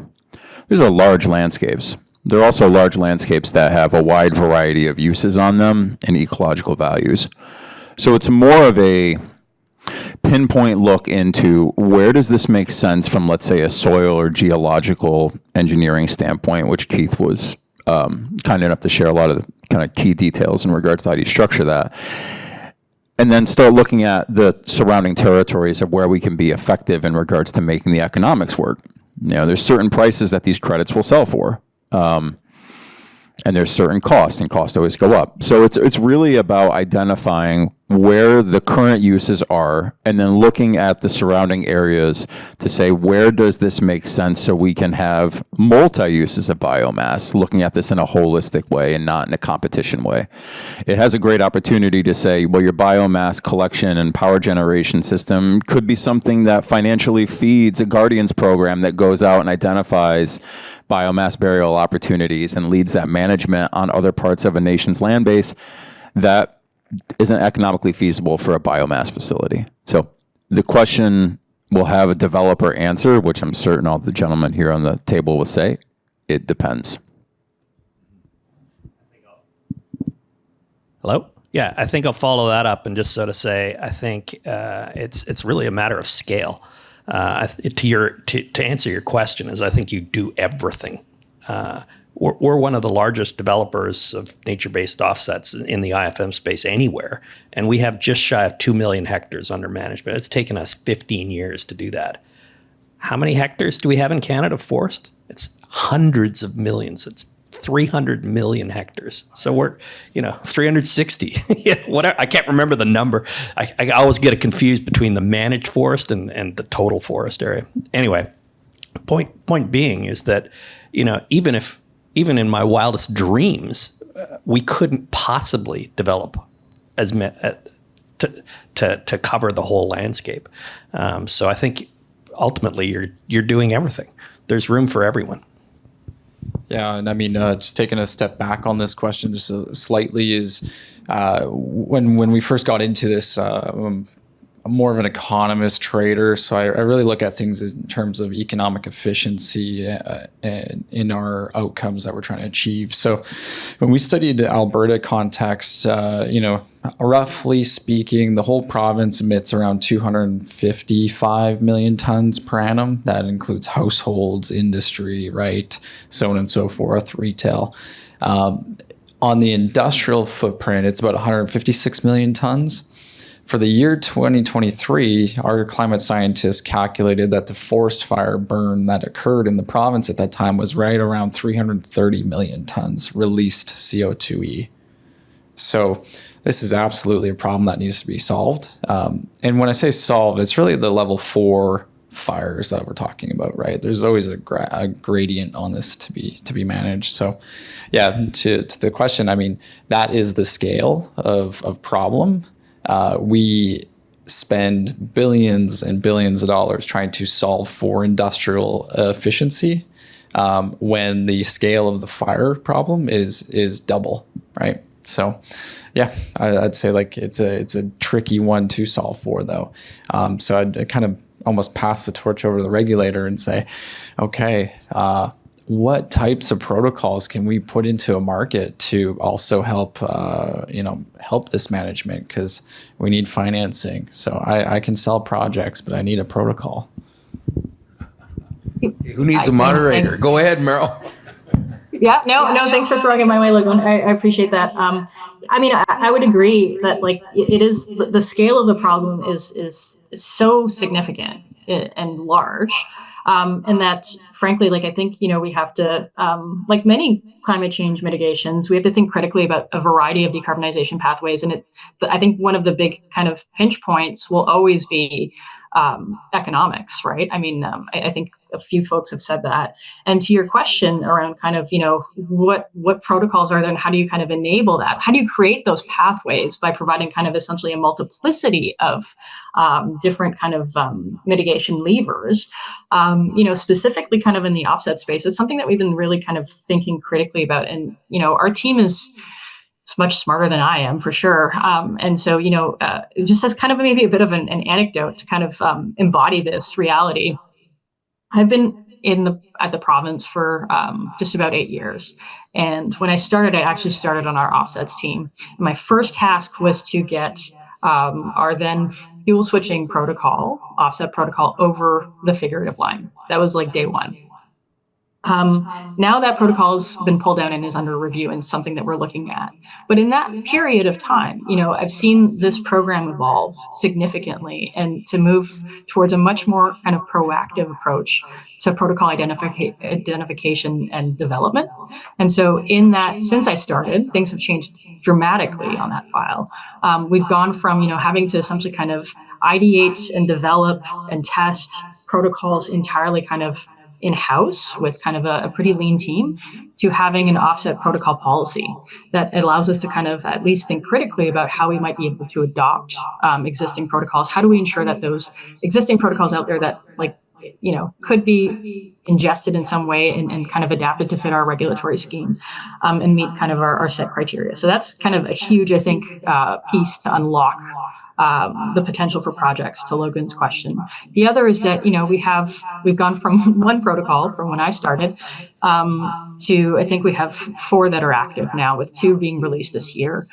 These are large landscapes. They're also large landscapes that have a wide variety of uses on them and ecological values. So it's more of a pinpoint look into where does this make sense from, let's say, a soil or geological engineering standpoint, which Keith was kind enough to share a lot of the kind of key details in regards to how do you structure that. And then start looking at the surrounding territories of where we can be effective in regards to making the economics work. There's certain prices that these credits will sell for. And there's certain costs, and costs always go up. So it's really about identifying where the current uses are, and then looking at the surrounding areas to say, where does this make sense so we can have multi-uses of biomass, looking at this in a holistic way and not in a competition way. It has a great opportunity to say, well, your biomass collection and power generation system could be something that financially feeds a Guardians program that goes out and identifies biomass burial opportunities and leads that management on other parts of a nation's land base that isn't economically feasible for a biomass facility. So the question will have a developer answer, which I'm certain all the gentlemen here on the table will say, it depends. Hello? Yeah, I think I'll follow that up and just sort of say, I think it's really a matter of scale. To answer your question is I think you do everything. We're one of the largest developers of nature-based offsets in the IFM space anywhere, and we have just shy of 2 million hectares under management. It's taken us 15 years to do that. How many hectares do we have in Canada forest? It's hundreds of millions. It's 300 million hectares. So we're, 360. Whatever. I can't remember the number. I always get it confused between the managed forest and the total forest area. Anyway, point being is that, even in my wildest dreams, we couldn't possibly develop to cover the whole landscape. So I think ultimately you're doing everything. There's room for everyone. Yeah, and I mean, just taking a step back on this question just slightly is when we first got into this, I'm more of an economist trader, so I really look at things in terms of economic efficiency and in our outcomes that we're trying to achieve. So when we studied Alberta context, roughly speaking, the whole province emits around 255 million tons per annum. That includes households, industry, right, so on and so forth, retail. On the industrial footprint, it's about 156 million tons. For the year 2023, our climate scientists calculated that the forest fire burn that occurred in the province at that time was right around 330 million tons released CO2e. So this is absolutely a problem that needs to be solved. And when I say solve, it's really the level 4 fires that we're talking about, right? There's always a gradient on this to be managed. So yeah, to the question, I mean, that is the scale of problem. We spend billions and billions of dollars trying to solve for industrial efficiency when the scale of the fire problem is double, right? So, yeah, I'd say like it's a tricky one to solve for though. So I'd kind of almost pass the torch over to the regulator and say, okay, what types of protocols can we put into a market to also help this management, because we need financing. So I can sell projects, but I need a protocol. Who needs a moderator? Go ahead, Maral. Yeah, no, thanks for throwing it my way, Logan. I appreciate that. I mean, I would agree that like it is the scale of the problem is so significant and large. And that, frankly, like I think, we have to, like many climate change mitigations, we have to think critically about a variety of decarbonization pathways. And I think one of the big kind of pinch points will always be economics, right? I mean, I think a few folks have said that. And to your question around kind of, what protocols are there and how do you kind of enable that? How do you create those pathways by providing kind of essentially a multiplicity of different kind of mitigation levers, specifically kind of in the offset space? It's something that we've been really kind of thinking critically about. And, our team is much smarter than I am, for sure. And so, just as kind of maybe a bit of an anecdote to kind of embody this reality, I've been at the province for just about 8 years. And when I started, I actually started on our offsets team. And my first task was to get are then fuel switching protocol, offset protocol over the figurative line. That was like day one. Now that protocol has been pulled down and is under review and something that we're looking at. But in that period of time, I've seen this program evolve significantly and to move towards a much more kind of proactive approach to protocol identification and development. And so in that, since I started, things have changed dramatically on that file. We've gone from, having to essentially kind of ideate and develop and test protocols entirely kind of in-house with kind of a pretty lean team to having an offset protocol policy that allows us to kind of at least think critically about how we might be able to adopt existing protocols. How do we ensure that those existing protocols out there that could be ingested in some way and kind of adapted to fit our regulatory scheme and meet kind of our set criteria. So that's kind of a huge, I think, piece to unlock the potential for projects, to Logan's question. The other is that, we've gone from one protocol from when I started to, I think we have 4 that are active now, with 2 being released this year.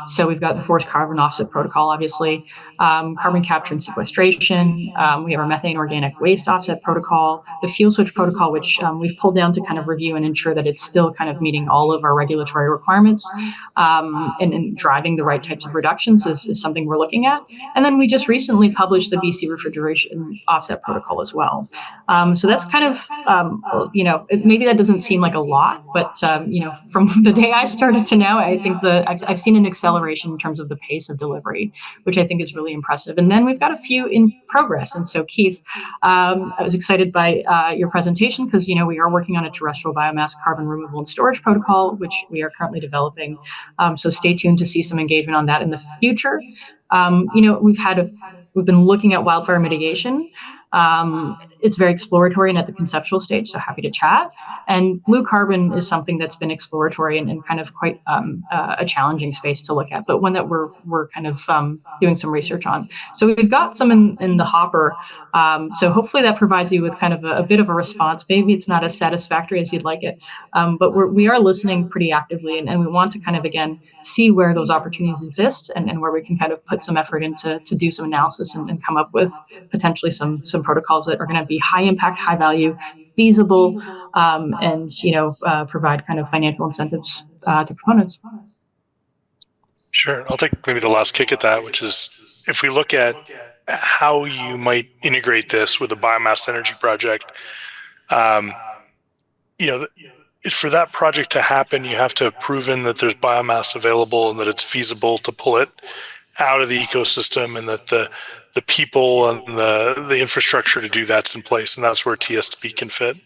So we've got the forced carbon offset protocol, obviously, carbon capture and sequestration. We have our methane organic waste offset protocol, the fuel switch protocol, which we've pulled down to kind of review and ensure that it's still kind of meeting all of our regulatory requirements and driving the right types of reductions is something we're looking at. And then we just recently published the BC refrigeration offset protocol as well. So that's kind of, maybe that doesn't seem like a lot, but, from the day I started to now, I think I've seen an acceleration in terms of the pace of delivery, which I think is really impressive. And then we've got a few in progress. And so, Keith, I was excited by your presentation because, we are working on a terrestrial biomass carbon removal and storage protocol, which we are currently developing. So stay tuned to see some engagement on that in the future. We've been looking at wildfire mitigation. It's very exploratory and at the conceptual stage, so happy to chat. And blue carbon is something that's been exploratory and kind of quite a challenging space to look at, but one that we're kind of doing some research on. So we've got some in the hopper. So hopefully that provides you with kind of a bit of a response. Maybe it's not as satisfactory as you'd like it, but we are listening pretty actively, and we want to kind of, again, see where those opportunities exist and where we can kind of put some effort into to do some analysis and come up with potentially some protocols that are going to be high impact, high value, feasible, and provide kind of financial incentives to proponents. Sure. I'll take maybe the last kick at that, which is if we look at how you might integrate this with a biomass energy project, for that project to happen, you have to have proven that there's biomass available and that it's feasible to pull it out of the ecosystem, and that the people and the infrastructure to do that's in place, and that's where TSB can fit.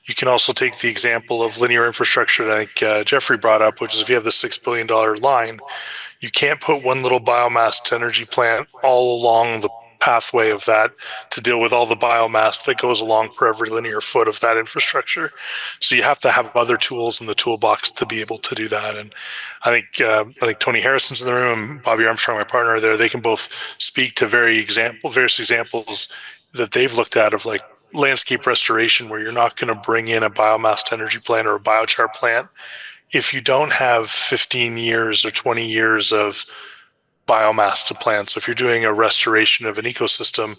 You can also take the example of linear infrastructure that I think Jeffrey brought up, which is if you have the $6 billion line, you can't put one little biomass to energy plant all along the pathway of that to deal with all the biomass that goes along for every linear foot of that infrastructure. So you have to have other tools in the toolbox to be able to do that. And I think Tony Harrison's in the room, Bobby Armstrong, my partner there. They can both speak to various examples that they've looked at of like landscape restoration, where you're not going to bring in a biomass to energy plant or a biochar plant if you don't have 15 years or 20 years of biomass to plant. So if you're doing a restoration of an ecosystem,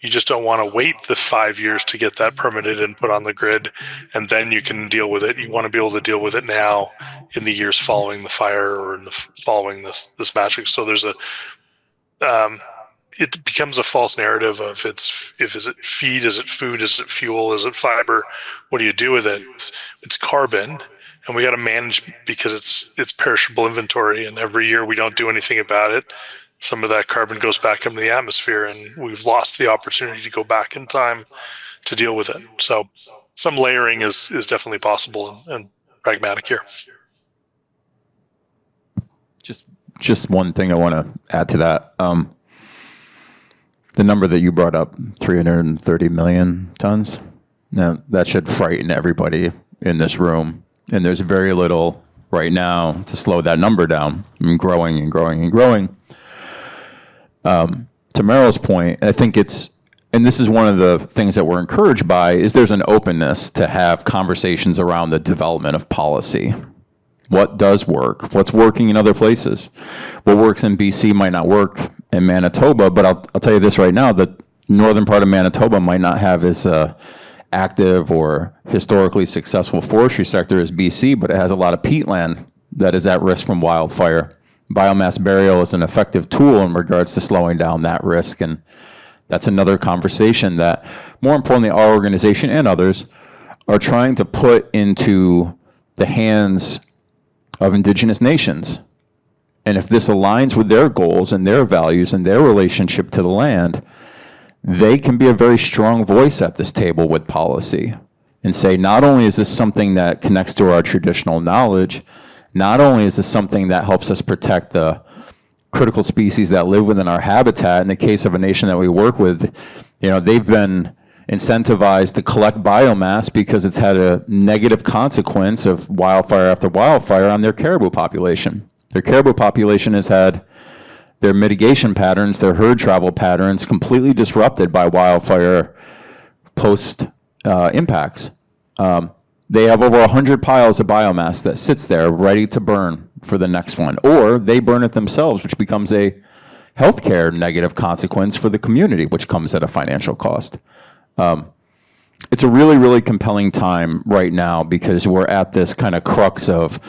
you just don't want to wait the 5 years to get that permitted and put on the grid, and then you can deal with it. You want to be able to deal with it now in the years following the fire or following this magic. So there's it becomes a false narrative of is it feed, is it food, is it fuel, is it fiber? What do you do with it? It's carbon. And we got to manage because it's perishable inventory, and every year we don't do anything about it. Some of that carbon goes back into the atmosphere, and we've lost the opportunity to go back in time to deal with it. So some layering is definitely possible and pragmatic here. Just one thing I want to add to that. The number that you brought up, 330 million tons. Now that should frighten everybody in this room. And there's very little right now to slow that number down. I mean, growing and growing and growing. To Maral's point, I think and this is one of the things that we're encouraged by, is there's an openness to have conversations around the development of policy. What does work? What's working in other places? What works in BC might not work in Manitoba, but I'll tell you this right now, the northern part of Manitoba might not have as active or historically successful forestry sector as BC, but it has a lot of peatland that is at risk from wildfire. Biomass burial is an effective tool in regards to slowing down that risk, and that's another conversation that, more importantly, our organization and others are trying to put into the hands of Indigenous nations. And if this aligns with their goals and their values and their relationship to the land, they can be a very strong voice at this table with policy and say, not only is this something that connects to our traditional knowledge, not only is this something that helps us protect the critical species that live within our habitat. In the case of a nation that we work with, they've been incentivized to collect biomass because it's had a negative consequence of wildfire after wildfire on their caribou population. Their caribou population has had their mitigation patterns, their herd travel patterns completely disrupted by wildfire post impacts. They have over 100 piles of biomass that sits there ready to burn for the next one, or they burn it themselves, which becomes a healthcare negative consequence for the community, which comes at a financial cost. It's a really, really compelling time right now because we're at this kind of crux of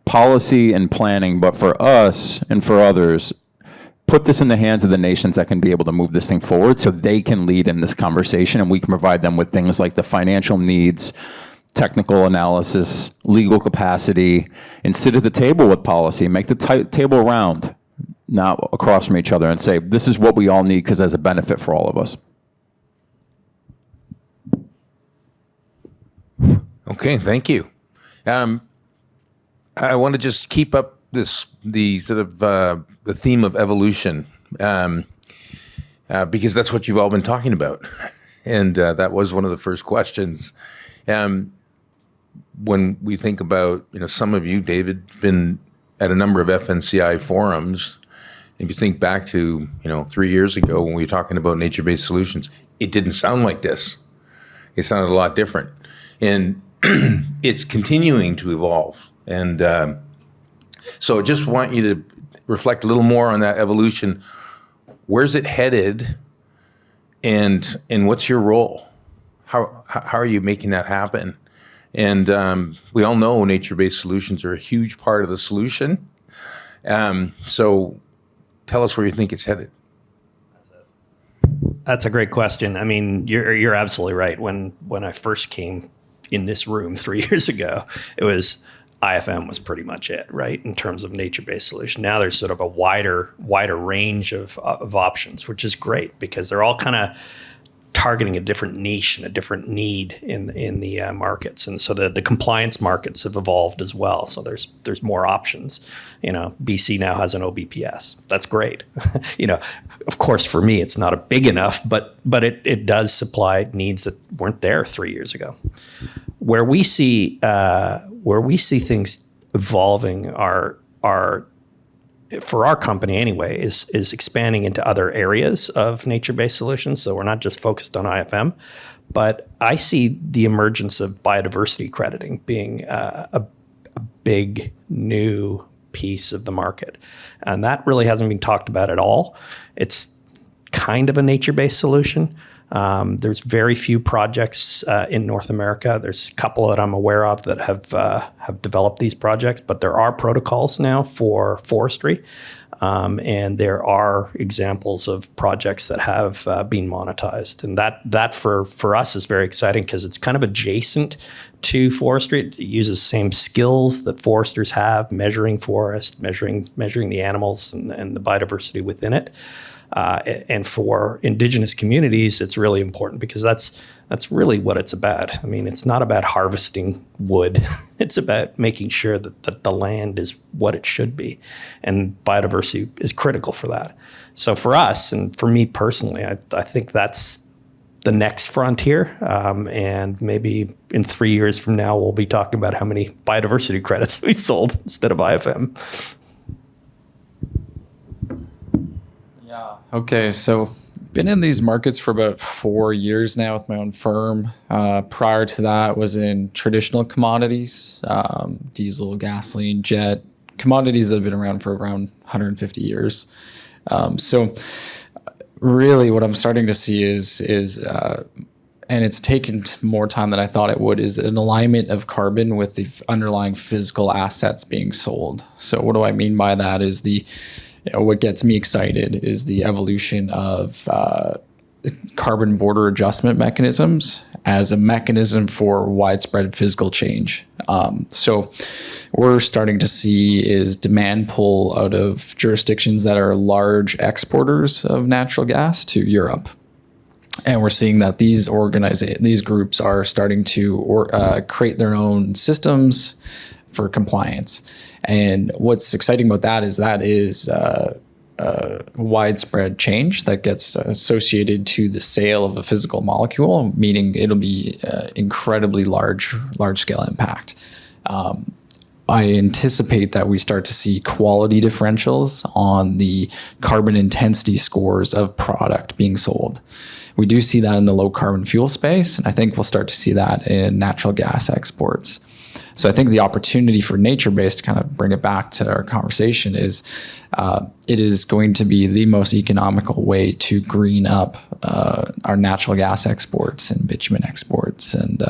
policy and planning, but for us and for others, put this in the hands of the nations that can be able to move this thing forward so they can lead in this conversation, and we can provide them with things like the financial needs, technical analysis, legal capacity, and sit at the table with policy, make the table round, not across from each other, and say, this is what we all need because there's a benefit for all of us. Okay, thank you. I want to just keep up the sort of the theme of evolution because that's what you've all been talking about, and that was one of the first questions. When we think about, some of you, David, been at a number of FNCI forums. If you think back to, 3 years ago when we were talking about nature-based solutions, it didn't sound like this. It sounded a lot different. And it's continuing to evolve. And so I just want you to reflect a little more on that evolution. Where's it headed? And what's your role? How are you making that happen? And we all know nature-based solutions are a huge part of the solution. So tell us where you think it's headed. That's a great question. I mean, you're absolutely right. When I first came in this room 3 years ago, it was IFM was pretty much it, right, in terms of nature-based solution. Now there's sort of a wider range of options, which is great because they're all kind of targeting a different niche and a different need in the markets, and so the compliance markets have evolved as well. So there's more options. BC now has an OBPS. That's great. Of course, for me, it's not a big enough, but it does supply needs that weren't there 3 years ago. Where we see things evolving are for our company anyway, is expanding into other areas of nature-based solutions. So we're not just focused on IFM, but I see the emergence of biodiversity crediting being a big new piece of the market. And that really hasn't been talked about at all. It's kind of a nature-based solution. There's very few projects in North America. There's a couple that I'm aware of that have developed these projects, but there are protocols now for forestry, and there are examples of projects that have been monetized. And that for us is very exciting because it's kind of adjacent to forestry. It uses the same skills that foresters have, measuring forest, measuring the animals and the biodiversity within it. And for Indigenous communities, it's really important because that's really what it's about. I mean, it's not about harvesting wood. It's about making sure that the land is what it should be. And biodiversity is critical for that. So for us, and for me personally, I think that's the next frontier. And maybe in 3 years from now, we'll be talking about how many biodiversity credits we sold instead of IFM. Okay, so been in these markets for about 4 years now with my own firm. Prior to that was in traditional commodities, diesel, gasoline, jet, commodities that have been around for around 150 years. So really what I'm starting to see is and it's taken more time than I thought it would, is an alignment of carbon with the underlying physical assets being sold. So what do I mean by that is what gets me excited is the evolution of carbon border adjustment mechanisms as a mechanism for widespread physical change. So we're starting to see is demand pull out of jurisdictions that are large exporters of natural gas to Europe. And we're seeing that these groups are starting to create their own systems for compliance. And what's exciting about that is widespread change that gets associated to the sale of a physical molecule, meaning it'll be incredibly large scale impact. I anticipate that we start to see quality differentials on the carbon intensity scores of product being sold. We do see that in the low carbon fuel space, and I think we'll start to see that in natural gas exports. So I think the opportunity for nature-based, to kind of bring it back to our conversation, is it is going to be the most economical way to green up our natural gas exports and bitumen exports and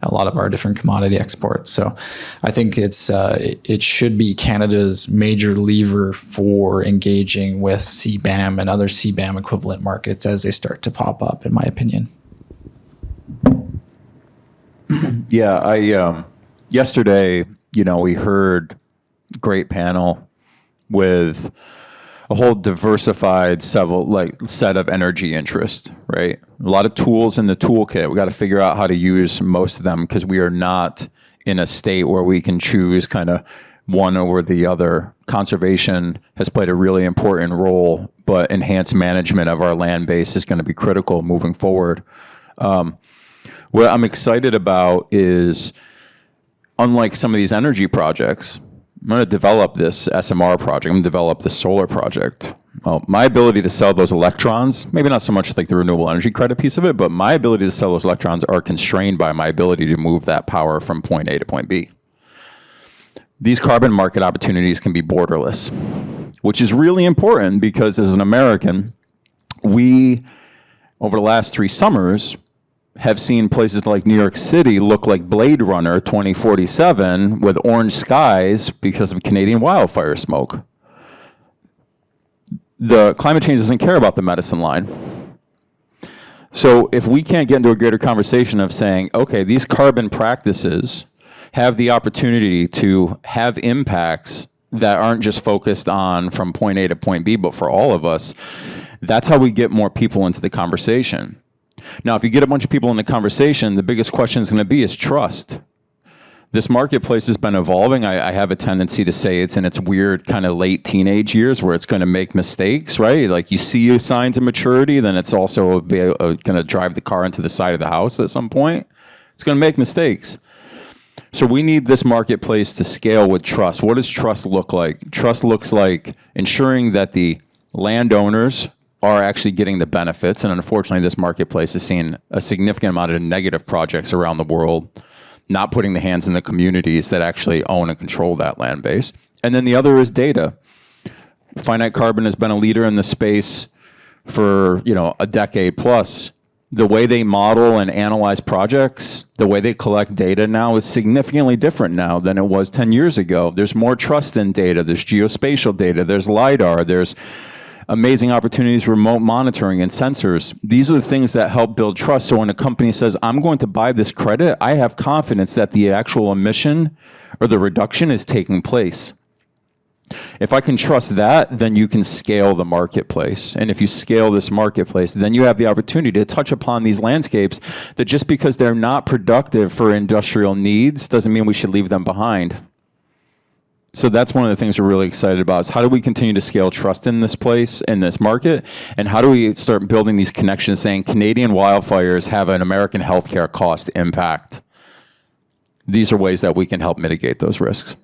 a lot of our different commodity exports. So I think it should be Canada's major lever for engaging with CBAM and other CBAM equivalent markets as they start to pop up, in my opinion. Yeah, yesterday, we heard great panel with a whole diversified set of energy interest, right? A lot of tools in the toolkit. We got to figure out how to use most of them because we are not in a state where we can choose kind of one over the other. Conservation has played a really important role, but enhanced management of our land base is going to be critical moving forward. What I'm excited about is, unlike some of these energy projects, I'm going to develop this SMR project. I'm going to develop this solar project. Well, my ability to sell those electrons, maybe not so much like the renewable energy credit piece of it, but my ability to sell those electrons are constrained by my ability to move that power from point A to point B. These carbon market opportunities can be borderless, which is really important because as an American, we, over the last 3 summers, have seen places like New York City look like Blade Runner 2047 with orange skies because of Canadian wildfire smoke. The climate change doesn't care about the medicine line. So if we can't get into a greater conversation of saying, okay, these carbon practices have the opportunity to have impacts that aren't just focused on from point A to point B, but for all of us, that's how we get more people into the conversation. Now, if you get a bunch of people in the conversation, the biggest question is going to be is trust. This marketplace has been evolving. I have a tendency to say it's in its weird kind of late teenage years where it's going to make mistakes, right? Like you see signs of maturity, then it's also going to drive the car into the side of the house at some point. It's going to make mistakes. So we need this marketplace to scale with trust. What does trust look like? Trust looks like ensuring that the landowners are actually getting the benefits. And unfortunately, this marketplace has seen a significant amount of negative projects around the world, not putting the hands in the communities that actually own and control that land base. And then the other is data. Finite Carbon has been a leader in the space for a decade plus. The way they model and analyze projects, the way they collect data now is significantly different now than it was 10 years ago. There's more trust in data. There's geospatial data. There's LiDAR. There's amazing opportunities, remote monitoring and sensors. These are the things that help build trust. So when a company says, I'm going to buy this credit, I have confidence that the actual emission or the reduction is taking place. If I can trust that, then you can scale the marketplace. And if you scale this marketplace, then you have the opportunity to touch upon these landscapes that just because they're not productive for industrial needs doesn't mean we should leave them behind. So that's one of the things we're really excited about is how do we continue to scale trust in this place, in this market, and how do we start building these connections saying Canadian wildfires have an American healthcare cost impact. These are ways that we can help mitigate those risks.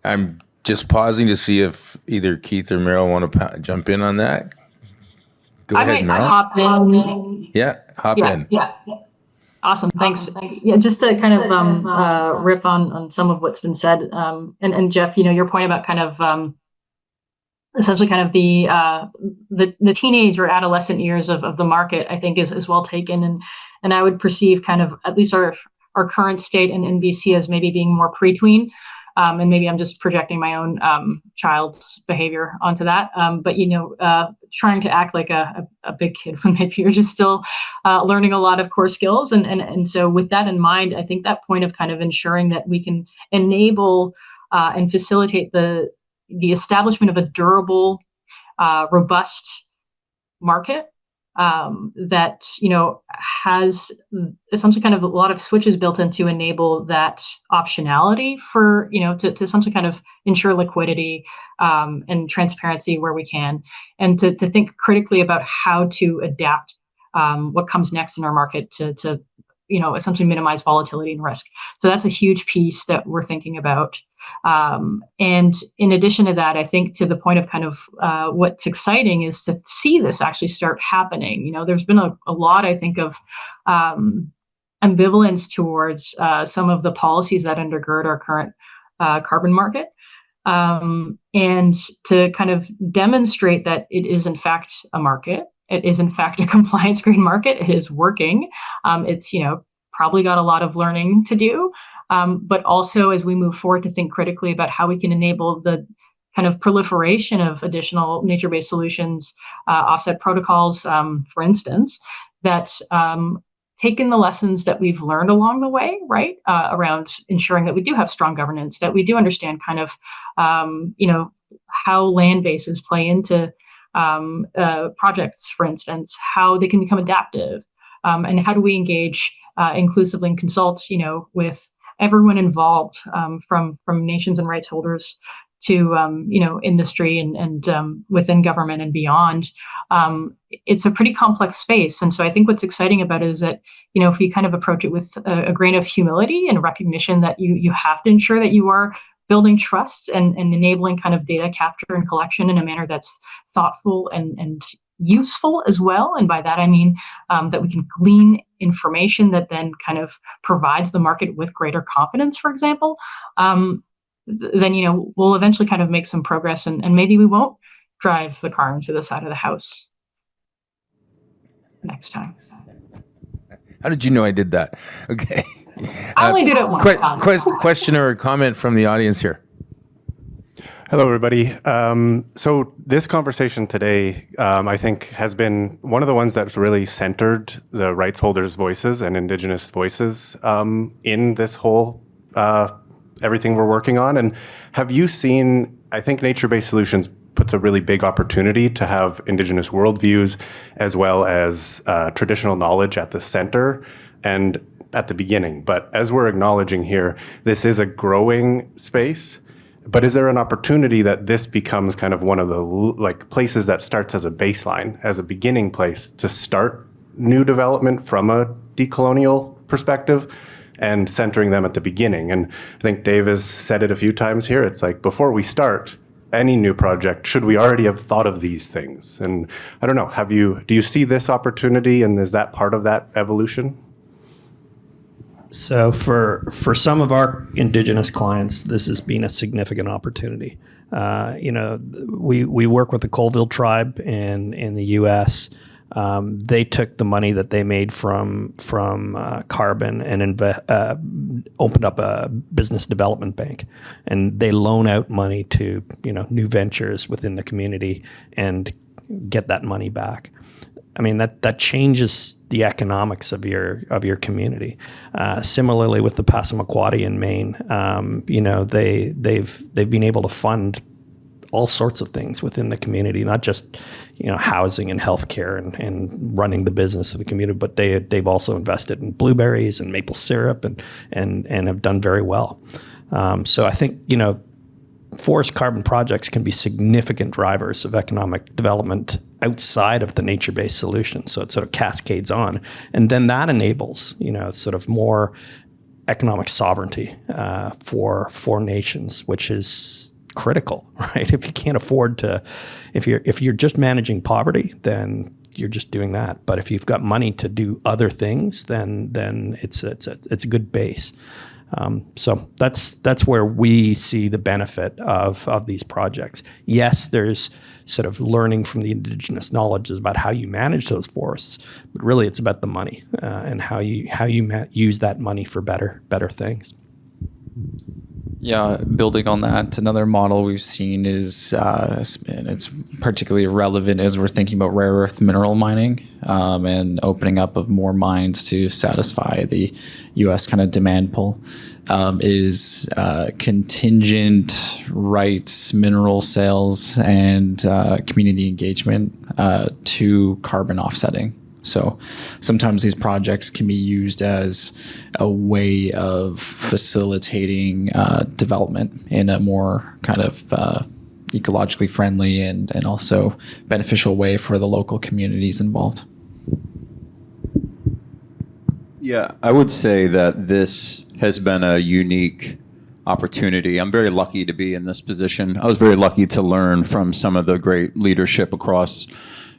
I'm Just pausing to see if either Keith or Maral want to jump in on that. Go ahead, Maral. Hop in. Yeah, hop in. Yeah. Awesome. Thanks. Yeah, just to kind of rip on some of what's been said. And Jeff, your point about kind of essentially kind of the teenage or adolescent years of the market, I think is well taken. And I would perceive kind of at least our current state in NBC as maybe being more pre-tween. And maybe I'm just projecting my own child's behavior onto that. But, trying to act like a big kid when maybe you're just still learning a lot of core skills. And so with that in mind, I think that point of kind of ensuring that we can enable and facilitate the establishment of a durable, robust market that has essentially kind of a lot of switches built in to enable that optionality for to essentially kind of ensure liquidity and transparency where we can, and to think critically about how to adapt what comes next in our market to essentially minimize volatility and risk. So that's a huge piece that we're thinking about. And in addition to that, I think to the point of kind of what's exciting is to see this actually start happening. There's been a lot, I think, of ambivalence towards some of the policies that undergird our current carbon market. And to kind of demonstrate that it is in fact a market. It is in fact a compliance grade market. It is working. It's probably got a lot of learning to do. But also as we move forward to think critically about how we can enable the kind of proliferation of additional nature-based solutions, offset protocols, for instance, that take in the lessons that we've learned along the way, right, around ensuring that we do have strong governance, that we do understand kind of, how land bases play into projects, for instance, how they can become adaptive, and how do we engage inclusively and consult, with everyone involved, from nations and rights holders to industry and within government and beyond. It's a pretty complex space, and so I think what's exciting about it is that if you kind of approach it with a grain of humility and recognition that you have to ensure that you are building trust and enabling kind of data capture and collection in a manner that's thoughtful and useful as well. And by that, I mean that we can glean information that then kind of provides the market with greater confidence, for example, then, we'll eventually kind of make some progress and maybe we won't drive the car into the side of the house next time. How did you know I did that? Okay. I only did it once. Question or comment from the audience here. Hello, everybody. So this conversation today, I think, has been one of the ones that's really centered the rights holders' voices and Indigenous voices in this whole everything we're working on. And have you seen, I think nature-based solutions puts a really big opportunity to have Indigenous worldviews as well as traditional knowledge at the center and at the beginning. But as we're acknowledging here, this is a growing space. But is there an opportunity that this becomes kind of one of the places that starts as a baseline, as a beginning place to start new development from a decolonial perspective and centering them at the beginning? And I think Dave has said it a few times here. It's like, before we start any new project, should we already have thought of these things? And I don't know, do you see this opportunity, and is that part of that evolution? So for some of our Indigenous clients, this has been a significant opportunity. We work with the Colville tribe in the U.S. They took the money that they made from carbon and opened up a business development bank, and they loan out money to new ventures within the community and get that money back. I mean, that changes the economics of your community. Similarly, with the Passamaquoddy in Maine, they've been able to fund all sorts of things within the community, not just housing and healthcare and running the business of the community, but they've also invested in blueberries and maple syrup and have done very well. So I think forest carbon projects can be significant drivers of economic development outside of the nature-based solution. So it sort of cascades on. And then that enables, sort of more economic sovereignty for nations, which is critical, right? If you can't afford to, if you're just managing poverty, then you're just doing that. But if you've got money to do other things, then it's a good base. So that's where we see the benefit of these projects. Yes, there's sort of learning from the Indigenous knowledge about how you manage those forests, but really it's about the money and how you use that money for better things. Yeah, building on that, another model we've seen is, and it's particularly relevant as we're thinking about rare earth mineral mining and opening up of more mines to satisfy the U.S. kind of demand pull, is contingent rights, mineral sales, and community engagement to carbon offsetting. So sometimes these projects can be used as a way of facilitating development in a more kind of ecologically friendly and also beneficial way for the local communities involved. Yeah, I would say that this has been a unique opportunity. I'm very lucky to be in this position. I was very lucky to learn from some of the great leadership across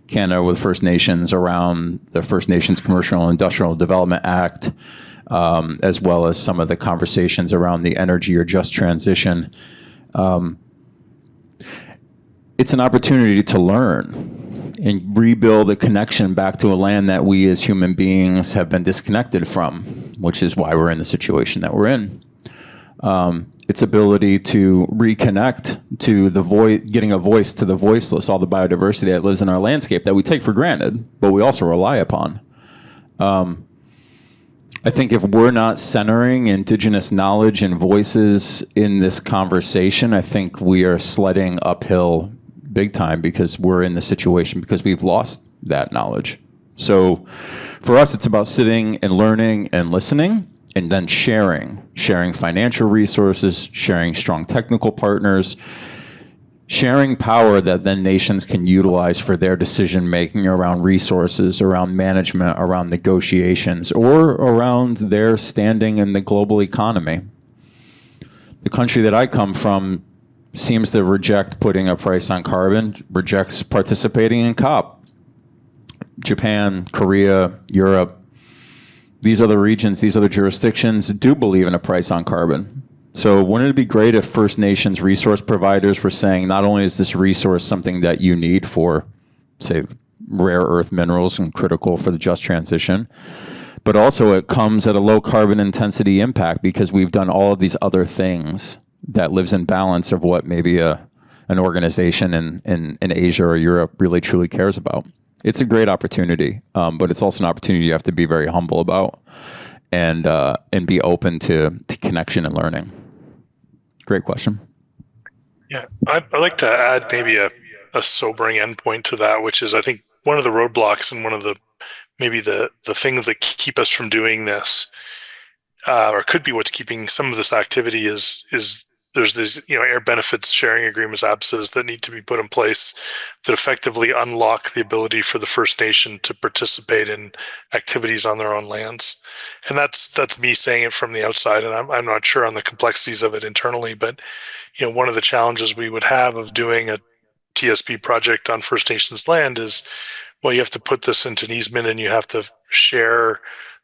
Canada with First Nations around the First Nations Commercial and Industrial Development Act, as well as some of the conversations around the energy or just transition. It's an opportunity to learn and rebuild a connection back to a land that we as human beings have been disconnected from, which is why we're in the situation that we're in. Its ability to reconnect to the getting a voice to the voiceless, all the biodiversity that lives in our landscape that we take for granted, but we also rely upon. I think if we're not centering Indigenous knowledge and voices in this conversation, I think we are sledding uphill big time because we're in the situation because we've lost that knowledge. So for us, it's about sitting and learning and listening, and then sharing financial resources, sharing strong technical partners, sharing power that then nations can utilize for their decision-making around resources, around management, around negotiations, or around their standing in the global economy. The country that I come from seems to reject putting a price on carbon, rejects participating in COP. Japan, Korea, Europe, these other regions, these other jurisdictions do believe in a price on carbon. So wouldn't it be great if First Nations resource providers were saying, not only is this resource something that you need for, say, rare earth minerals and critical for the just transition, but also it comes at a low carbon intensity impact because we've done all of these other things that lives in balance of what maybe an organization in Asia or Europe really truly cares about. It's a great opportunity, but it's also an opportunity you have to be very humble about and be open to connection and learning. Great question. Yeah, I'd like to add maybe a sobering endpoint to that, which is I think one of the roadblocks and one of the maybe the things that keep us from doing this, or could be what's keeping some of this activity is there's these air benefits sharing agreements, ABSAs, that need to be put in place that effectively unlock the ability for the First Nation to participate in activities on their own lands. And that's me saying it from the outside, and I'm not sure on the complexities of it internally, but one of the challenges we would have of doing a TSP project on First Nations land is, well, you have to put this into an easement and you have to share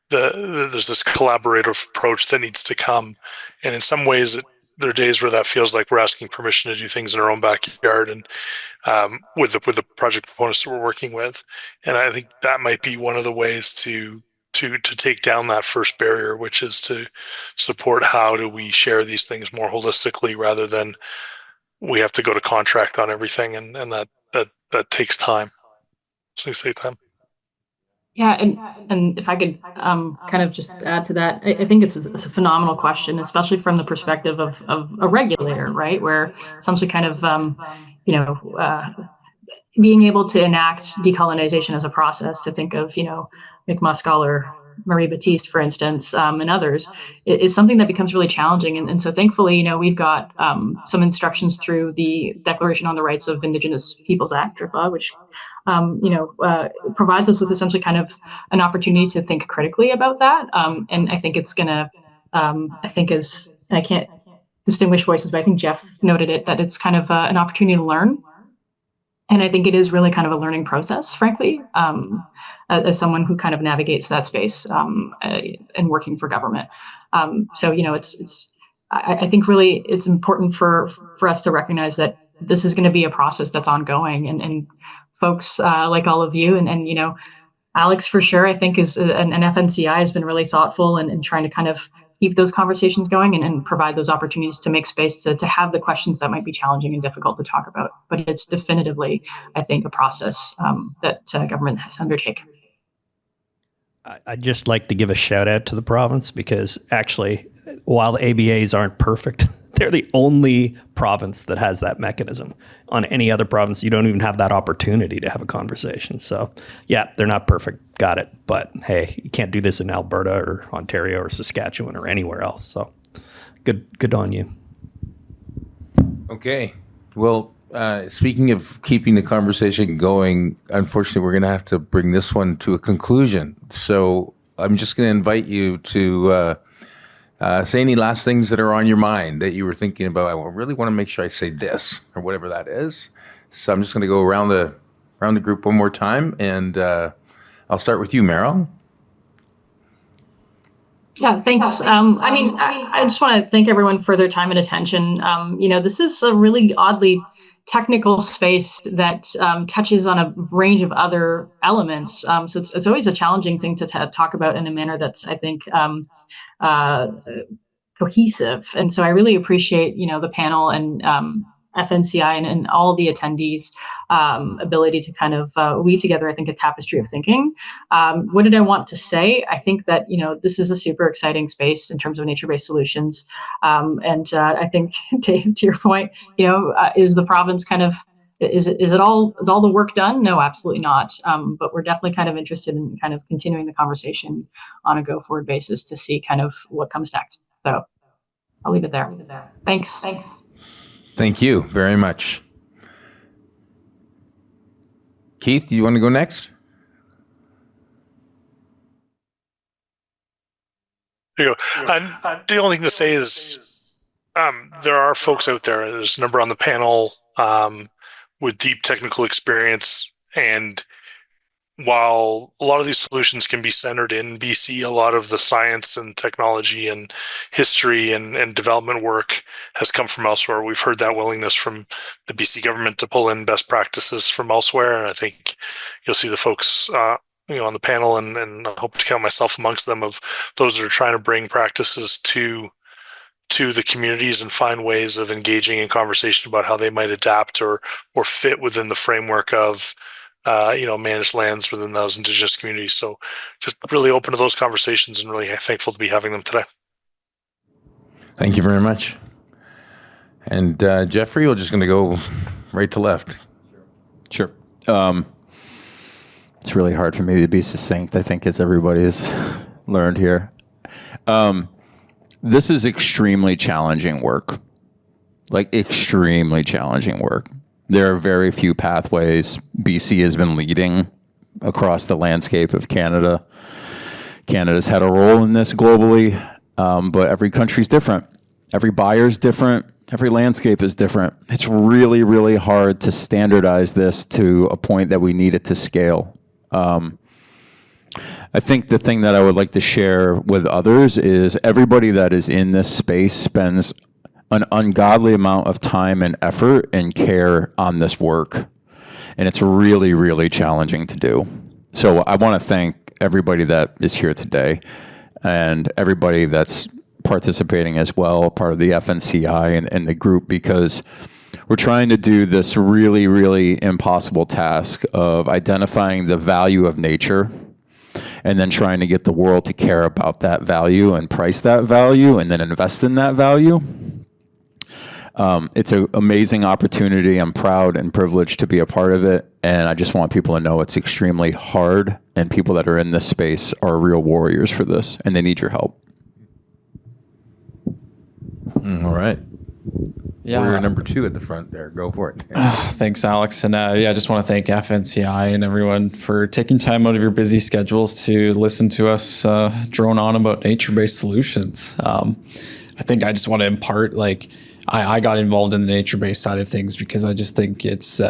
there's this collaborative approach that needs to come. And in some ways, there are days where that feels like we're asking permission to do things in our own backyard and with the project proponents that we're working with. And I think that might be one of the ways to take down that first barrier, which is to support how do we share these things more holistically rather than we have to go to contract on everything, and that takes time. So take time. Yeah, and if I could kind of just add to that, I think it's a phenomenal question, especially from the perspective of a regulator, right? Where essentially kind of, being able to enact decolonization as a process, to think of, Mick Muskal or Marie Baptiste, for instance, and others, is something that becomes really challenging. And so thankfully, we've got some instructions through the Declaration on the Rights of Indigenous Peoples Act, DRIPA, which provides us with essentially kind of an opportunity to think critically about that. And I think it's going to, I can't distinguished voices, but I think Jeff noted it, that it's kind of an opportunity to learn. And I think it is really kind of a learning process, frankly, as someone who kind of navigates that space and working for government. So, I think really it's important for us to recognize that this is going to be a process that's ongoing, and folks like all of you and Alex, for sure, I think is an FNCI has been really thoughtful and trying to kind of keep those conversations going and provide those opportunities to make space to have the questions that might be challenging and difficult to talk about. But it's definitively, I think, a process that government has undertaken. I'd just like to give a shout out to the province, because actually, while the ABAs aren't perfect, they're the only province that has that mechanism. On any other province, you don't even have that opportunity to have a conversation. So yeah, they're not perfect. Got it. But hey, you can't do this in Alberta or Ontario or Saskatchewan or anywhere else. So good on you. Okay. Well, speaking of keeping the conversation going, unfortunately, we're going to have to bring this one to a conclusion. So I'm just going to invite you to say any last things that are on your mind that you were thinking about. I really want to make sure I say this or whatever that is. So I'm just going to go around the group one more time, and I'll start with you, Maral. Yeah, thanks. I just want to thank everyone for their time and attention. This is a really oddly technical space that touches on a range of other elements. So it's always a challenging thing to talk about in a manner that's, I think, cohesive. And so I really appreciate, the panel and FNCI and all the attendees' ability to kind of weave together, I think, a tapestry of thinking. What did I want to say? I think that, this is a super exciting space in terms of nature-based solutions. And I think, Dave, to your point, is the province kind of, is all the work done? No, absolutely not. But we're definitely kind of interested in kind of continuing the conversation on a go-forward basis to see kind of what comes next. So I'll leave it there. Thanks. Thank you very much. Keith, do you want to go next? There you go. And the only thing to say is there are folks out there, there's a number on the panel with deep technical experience. And while a lot of these solutions can be centered in BC, a lot of the science and technology and history and development work has come from elsewhere. We've heard that willingness from the BC government to pull in best practices from elsewhere. And I think you'll see the folks on the panel, and I hope to count myself amongst them, of those that are trying to bring practices to the communities and find ways of engaging in conversation about how they might adapt or fit within the framework of managed lands within those Indigenous communities. So just really open to those conversations and really thankful to be having them today. Thank you very much. And Jeffrey, we're just going to go right to left. Sure. It's really hard for me to be succinct, I think, as everybody has learned here. This is extremely challenging work, extremely challenging work. There are very few pathways. BC has been leading across the landscape of Canada. Canada's had a role in this globally, but every country's different. Every buyer's different. Every landscape is different. It's really, really hard to standardize this to a point that we need it to scale. I think the thing that I would like to share with others is everybody that is in this space spends an ungodly amount of time and effort and care on this work. And it's really, really challenging to do. So I want to thank everybody that is here today and everybody that's participating as well, part of the FNCI and the group, because we're trying to do this really, really impossible task of identifying the value of nature and then trying to get the world to care about that value and price that value and then invest in that value. It's an amazing opportunity. I'm proud and privileged to be a part of it. And I just want people to know it's extremely hard, and people that are in this space are real warriors for this, and they need your help. All right. Yeah. We're number 2 at the front there. Go for it. Thanks, Alex. And I just want to thank FNCI and everyone for taking time out of your busy schedules to listen to us drone on about nature-based solutions. I think I just want to impart, like, I got involved in the nature-based side of things because I just think it's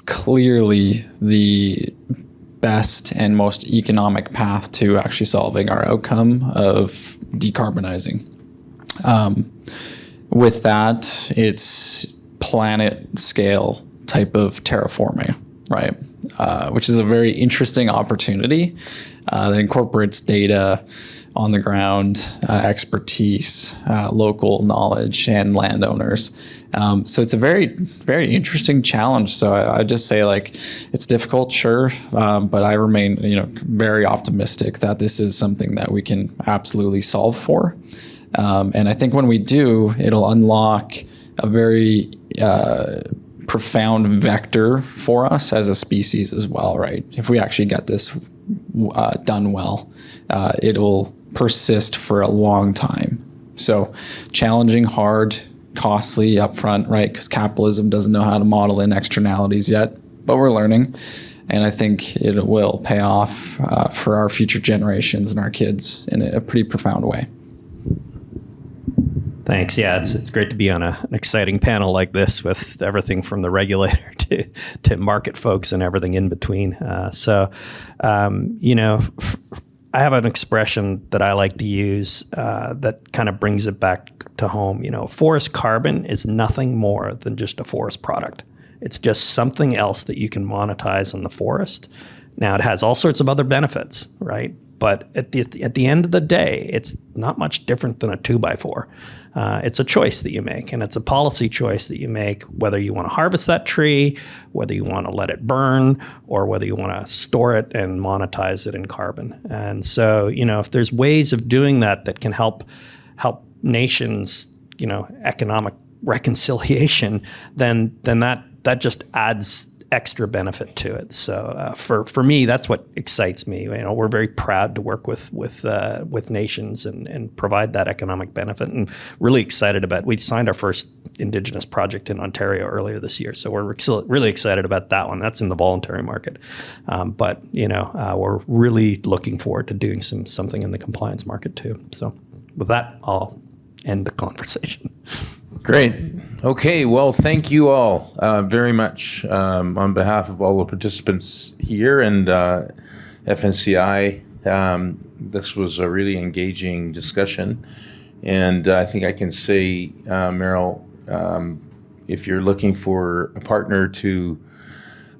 clearly the best and most economic path to actually solving our outcome of decarbonizing. With that, it's planet scale type of terraforming, right? Which is a very interesting opportunity that incorporates data, on the ground, expertise, local knowledge, and landowners. So it's a very, very interesting challenge. So I just say, like, it's difficult, sure, but I remain, very optimistic that this is something that we can absolutely solve for. And I think when we do, it'll unlock a very profound vector for us as a species as well, right? If we actually get this done well, it'll persist for a long time. So challenging, hard, costly upfront, right? Because capitalism doesn't know how to model in externalities yet, but we're learning. And I think it will pay off for our future generations and our kids in a pretty profound way. Thanks. Yeah, it's great to be on an exciting panel like this with everything from the regulator to market folks and everything in between. I have an expression that I like to use that kind of brings it back to home. Forest carbon is nothing more than just a forest product. It's just something else that you can monetize in the forest. Now, it has all sorts of other benefits, right? But at the end of the day, it's not much different than a 2x4. It's a choice that you make, and it's a policy choice that you make, whether you want to harvest that tree, whether you want to let it burn, or whether you want to store it and monetize it in carbon. And so, if there's ways of doing that can help nations, economic reconciliation, then that just adds extra benefit to it. So for me, that's what excites me. We're very proud to work with nations and provide that economic benefit, and really excited about. We signed our first Indigenous project in Ontario earlier this year, so we're really excited about that one. That's in the voluntary market, but we're really looking forward to doing something in the compliance market too. So with that, I'll end the conversation. Great. Okay. Well, thank you all very much on behalf of all the participants here and FNCI. This was a really engaging discussion. And I think I can say, Maral, if you're looking for a partner to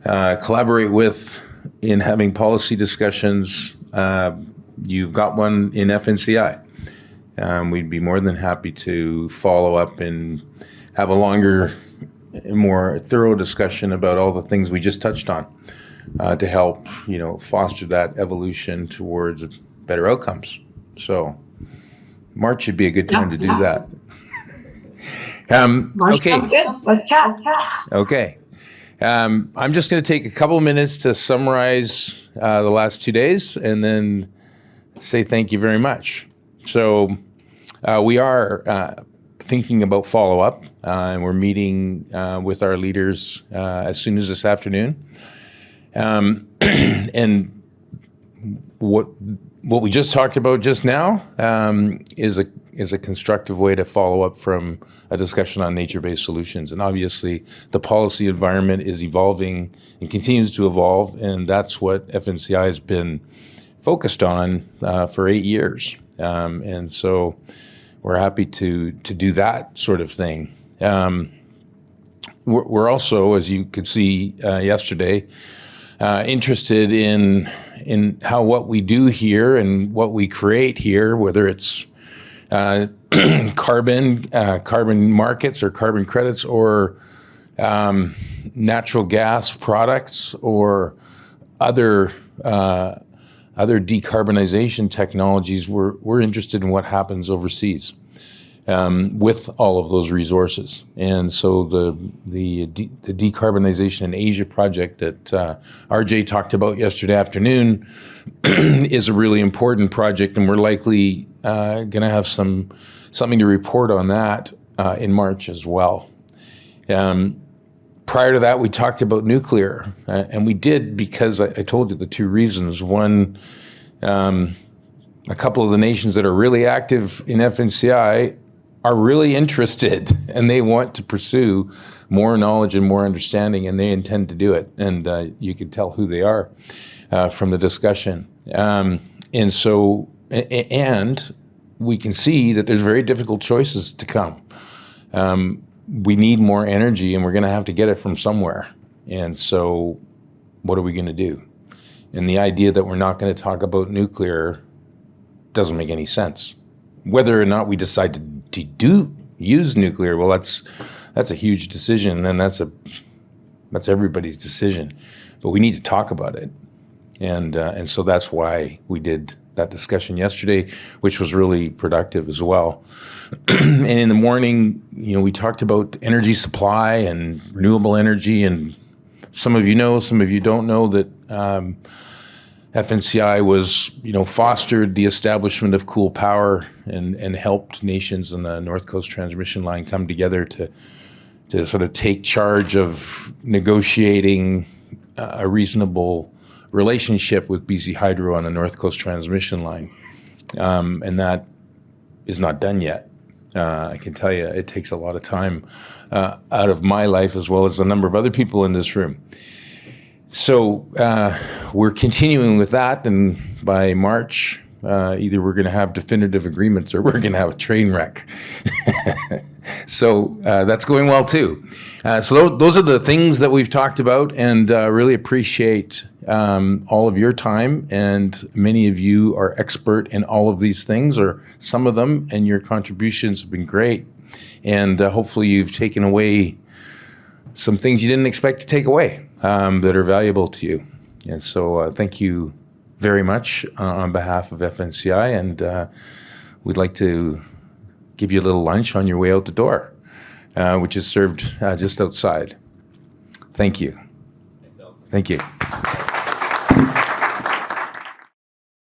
collaborate with in having policy discussions, you've got one in FNCI. We'd be more than happy to follow up and have a longer, more thorough discussion about all the things we just touched on to help, foster that evolution towards better outcomes. So March should be a good time to do that. Okay. Sounds good. Let's chat. Okay. I'm just going to take a couple of minutes to summarize the last 2 days and then say thank you very much. So we are thinking about follow-up, and we're meeting with our leaders as soon as this afternoon. And what we just talked about just now is a constructive way to follow up from a discussion on nature-based solutions. And obviously, the policy environment is evolving and continues to evolve, and that's what FNCI has been focused on for 8 years. And so we're happy to do that sort of thing. We're also, as you could see yesterday, interested in how what we do here and what we create here, whether it's carbon markets or carbon credits or natural gas products or other decarbonization technologies, we're interested in what happens overseas with all of those resources. And so the decarbonization in Asia project that RJ talked about yesterday afternoon is a really important project, and we're likely going to have something to report on that in March as well. Prior to that, we talked about nuclear, and we did because I told you the two reasons. One, a couple of the nations that are really active in FNCI are really interested and they want to pursue more knowledge and more understanding, and they intend to do it. And you can tell who they are from the discussion. And we can see that there's very difficult choices to come. We need more energy, and we're going to have to get it from somewhere. And so what are we going to do? And the idea that we're not going to talk about nuclear doesn't make any sense. Whether or not we decide to use nuclear, well, that's a huge decision, and that's everybody's decision. But we need to talk about it, and so that's why we did that discussion yesterday, which was really productive as well. And in the morning, we talked about energy supply and renewable energy, and some of you know, some of you don't know that FNCI was, fostered the establishment of Cool Power and helped nations on the North Coast Transmission Line come together to sort of take charge of negotiating a reasonable relationship with BC Hydro on the North Coast Transmission Line. And that is not done yet. I can tell you it takes a lot of time out of my life as well as a number of other people in this room. So we're continuing with that, and by March, either we're going to have definitive agreements or we're going to have a train wreck. So that's going well too. So those are the things that we've talked about, and really appreciate all of your time. And many of you are expert in all of these things, or some of them, and your contributions have been great. And hopefully you've taken away some things you didn't expect to take away that are valuable to you. And so thank you very much on behalf of FNCI, and we'd like to give you a little lunch on your way out the door, which is served just outside. Thank you. Thank you.